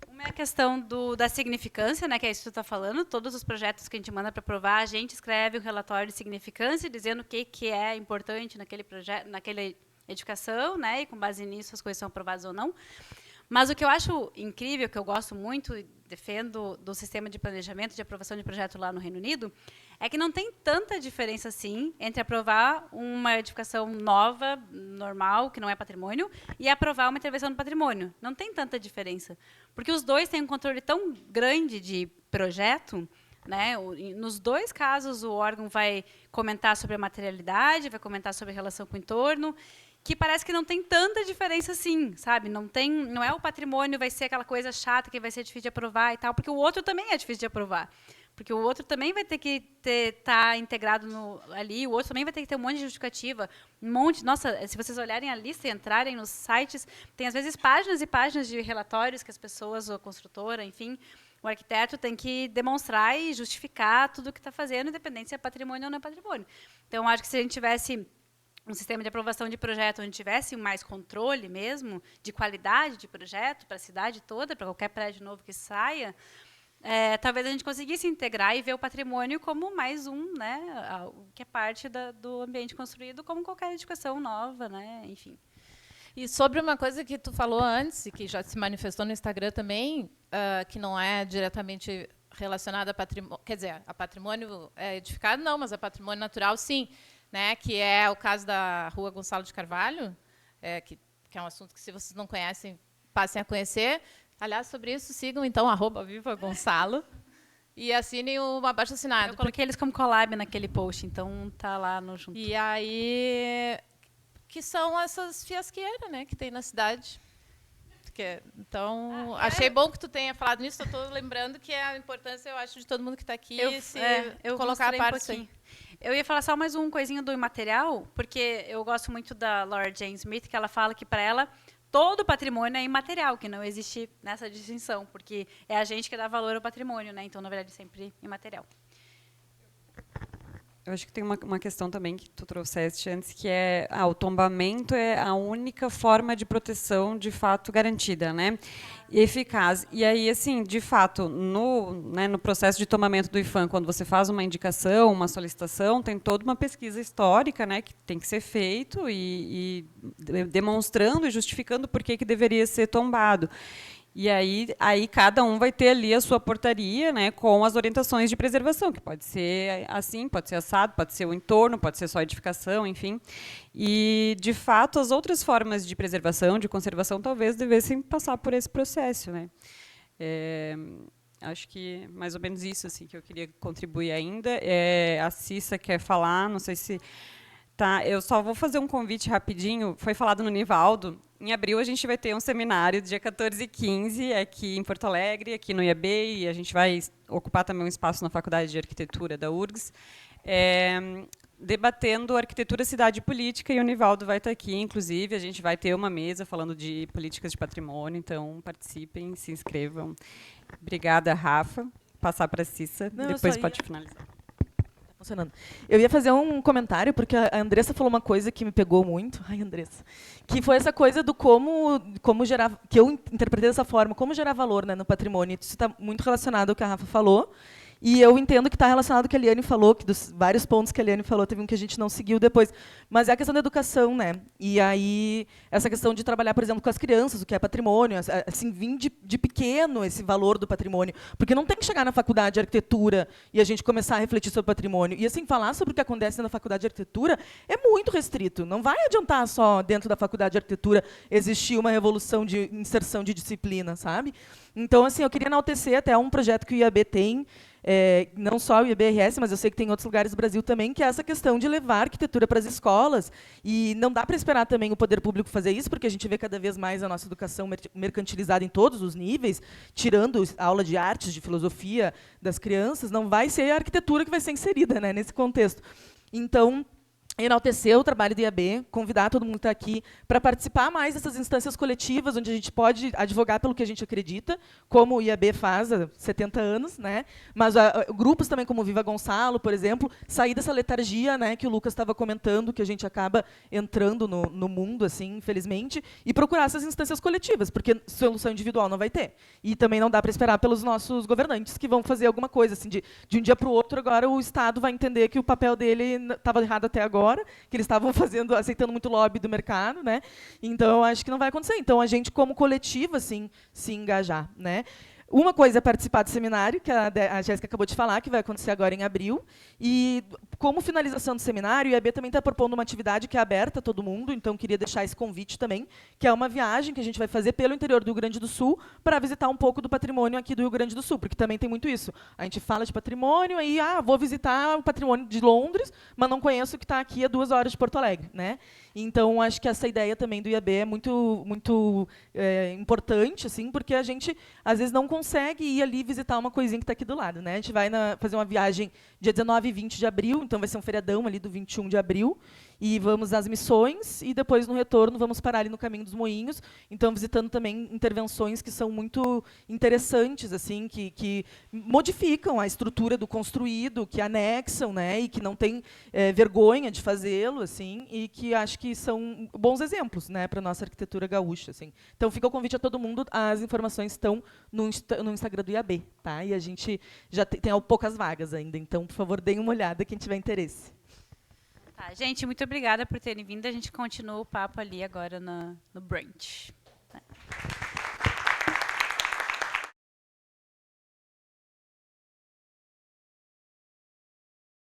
Uma é a questão da significância, né, que é isso que tu está falando. Todos os projetos que a gente manda para aprovar, a gente escreve um relatório de significância, dizendo o que é importante naquele projeto, naquela edificação, né, e com base nisso as coisas são aprovadas ou não. Mas o que eu acho incrível, que eu gosto muito e defendo do sistema de planejamento, de aprovação de projeto lá no Reino Unido, é que não tem tanta diferença assim entre aprovar uma edificação nova, normal, que não é patrimônio, e aprovar uma intervenção no patrimônio. Não tem tanta diferença. Porque os dois têm um controle tão grande de projeto, né? Nos dois casos, o órgão vai comentar sobre a materialidade, vai comentar sobre a relação com o entorno, que parece que não tem tanta diferença assim, sabe? Não é o patrimônio, vai ser aquela coisa chata que vai ser difícil de aprovar e tal, porque o outro também é difícil de aprovar. Porque o outro também vai ter que estar integrado ali, o outro também vai ter que ter um monte de justificativa, um monte... Nossa, se vocês olharem a lista e entrarem nos sites, tem, às vezes, páginas e páginas de relatórios que as pessoas, a construtora, enfim, o arquiteto tem que demonstrar e justificar tudo o que está fazendo, independente se é patrimônio ou não é patrimônio. Então, acho que se a gente tivesse um sistema de aprovação de projeto onde tivesse mais controle mesmo, de qualidade de projeto para a cidade toda, para qualquer prédio novo que saia, talvez a gente conseguisse integrar e ver o patrimônio como mais né, que é parte do ambiente construído, como qualquer edificação nova, né, enfim. E sobre uma coisa que tu falou antes, e que já se manifestou no Instagram também, que não é diretamente relacionada a patrimônio, quer dizer, a patrimônio edificado não, mas a patrimônio natural sim, né, que é o caso da Rua Gonçalo de Carvalho, que é um assunto que, se vocês não conhecem, passem a conhecer. Aliás, sobre isso, sigam, então, @vivagonçalo e assinem o abaixo-assinado. Eu coloquei eles como collab naquele post, então tá lá no junto. E aí, que são essas fiasqueiras, né, que tem na cidade. Então, achei bom que tu tenha falado nisso. Estou lembrando que é a importância, eu acho, de todo mundo que está aqui eu colocar a parte um Eu ia falar só mais um coisinho do imaterial, porque eu gosto muito da Laura Jane Smith, que ela fala que, para ela, todo patrimônio é imaterial, que não existe nessa distinção, porque é a gente que dá valor ao patrimônio, né? Então, na verdade, sempre imaterial. Eu acho que tem uma questão também que tu trouxeste antes, que é o tombamento é a única forma de proteção de fato garantida, né? E eficaz. E aí, assim, de fato, no processo de tombamento do IPHAN, quando você faz uma indicação, uma solicitação, tem toda uma pesquisa histórica, né, que tem que ser feito e demonstrando e justificando por que deveria ser tombado. E aí cada um vai ter ali a sua portaria, né, com as orientações de preservação, que pode ser assim, pode ser assado, pode ser o entorno, pode ser só edificação, enfim. E, de fato, as outras formas de preservação, de conservação, talvez devessem passar por esse processo, né. Acho que mais ou menos isso assim, que eu queria contribuir ainda. A Cissa quer falar, não sei se... Tá, eu só vou fazer um convite rapidinho. Foi falado no Nivaldo. Em abril, a gente vai ter um seminário, dia 14 e 15, aqui em Porto Alegre, aqui no IAB, e a gente vai ocupar também um espaço na Faculdade de Arquitetura da URGS, debatendo arquitetura, cidade e política, e o Nivaldo vai estar aqui, inclusive. A gente vai ter uma mesa falando de políticas de patrimônio, então participem, se inscrevam. Obrigada, Rafa. Passar para a Cissa, depois pode finalizar. Funcionando. Eu ia fazer um comentário, porque a Andressa falou uma coisa que me pegou muito. Ai, Andressa. Que foi essa coisa do como gerar... Que eu interpretei dessa forma, como gerar valor, né, no patrimônio. Isso está muito relacionado ao que a Rafa falou. E eu entendo que está relacionado ao que a Eliane falou, que dos vários pontos que a Eliane falou, teve um que a gente não seguiu depois. Mas é a questão da educação, né? E aí, essa questão de trabalhar, por exemplo, com as crianças, o que é patrimônio, assim, vir de pequeno esse valor do patrimônio. Porque não tem que chegar na faculdade de arquitetura e a gente começar a refletir sobre patrimônio. E, assim, falar sobre o que acontece na faculdade de arquitetura é muito restrito. Não vai adiantar só, dentro da faculdade de arquitetura, existir uma revolução de inserção de disciplina, sabe? Então, assim, eu queria enaltecer até um projeto que o IAB tem, não só o IAB-RS, mas eu sei que tem em outros lugares do Brasil também, que é essa questão de levar arquitetura para as escolas. E não dá para esperar também o poder público fazer isso, porque a gente vê cada vez mais a nossa educação mercantilizada em todos os níveis, tirando a aula de artes, de filosofia das crianças. Não vai ser a arquitetura que vai ser inserida, né, nesse contexto. Então, enaltecer o trabalho do IAB, convidar todo mundo que está aqui para participar mais dessas instâncias coletivas, onde a gente pode advogar pelo que a gente acredita, como o IAB faz há 70 anos, né? Mas grupos também como o Viva Gonçalo, por exemplo, sair dessa letargia, né, que o Lucas estava comentando, que a gente acaba entrando no mundo, assim, infelizmente, e procurar essas instâncias coletivas, porque solução individual não vai ter. E também não dá para esperar pelos nossos governantes que vão fazer alguma coisa, assim, de um dia para o outro. Agora o Estado vai entender que o papel dele estava errado até agora, que eles estavam aceitando muito lobby do mercado, né? Então, eu acho que não vai acontecer. Então, a gente, como coletivo, assim, se engajar, né? Uma coisa é participar do seminário, que a Jéssica acabou de falar, que vai acontecer agora em abril. E, como finalização do seminário, o IAB também está propondo uma atividade que é aberta a todo mundo, então queria deixar esse convite também, que é uma viagem que a gente vai fazer pelo interior do Rio Grande do Sul para visitar um pouco do patrimônio aqui do Rio Grande do Sul, porque também tem muito isso. A gente fala de patrimônio, aí vou visitar o patrimônio de Londres, mas não conheço o que está aqui a 2 horas de Porto Alegre, né? Então, acho que essa ideia também do IAB é muito importante, assim, porque a gente, às vezes, não consegue ir ali visitar uma coisinha que está aqui do lado, né? A gente vai fazer uma viagem dia 19 e 20 de abril, então vai ser um feriadão ali do 21 de abril, e vamos às Missões, e depois, no retorno, vamos parar ali no Caminho dos Moinhos, então visitando também intervenções que são muito interessantes, assim, que modificam a estrutura do construído, que anexam, né, e que não tem vergonha de fazê-lo, assim, e que acho que são bons exemplos, né, para a nossa arquitetura gaúcha, assim. Então, fica o convite a todo mundo. As informações estão no Instagram do IAB, tá? E a gente já tem poucas vagas ainda, então, por favor, deem uma olhada quem tiver interesse. Tá, gente, muito obrigada por terem vindo. A gente continua o papo ali agora no brunch.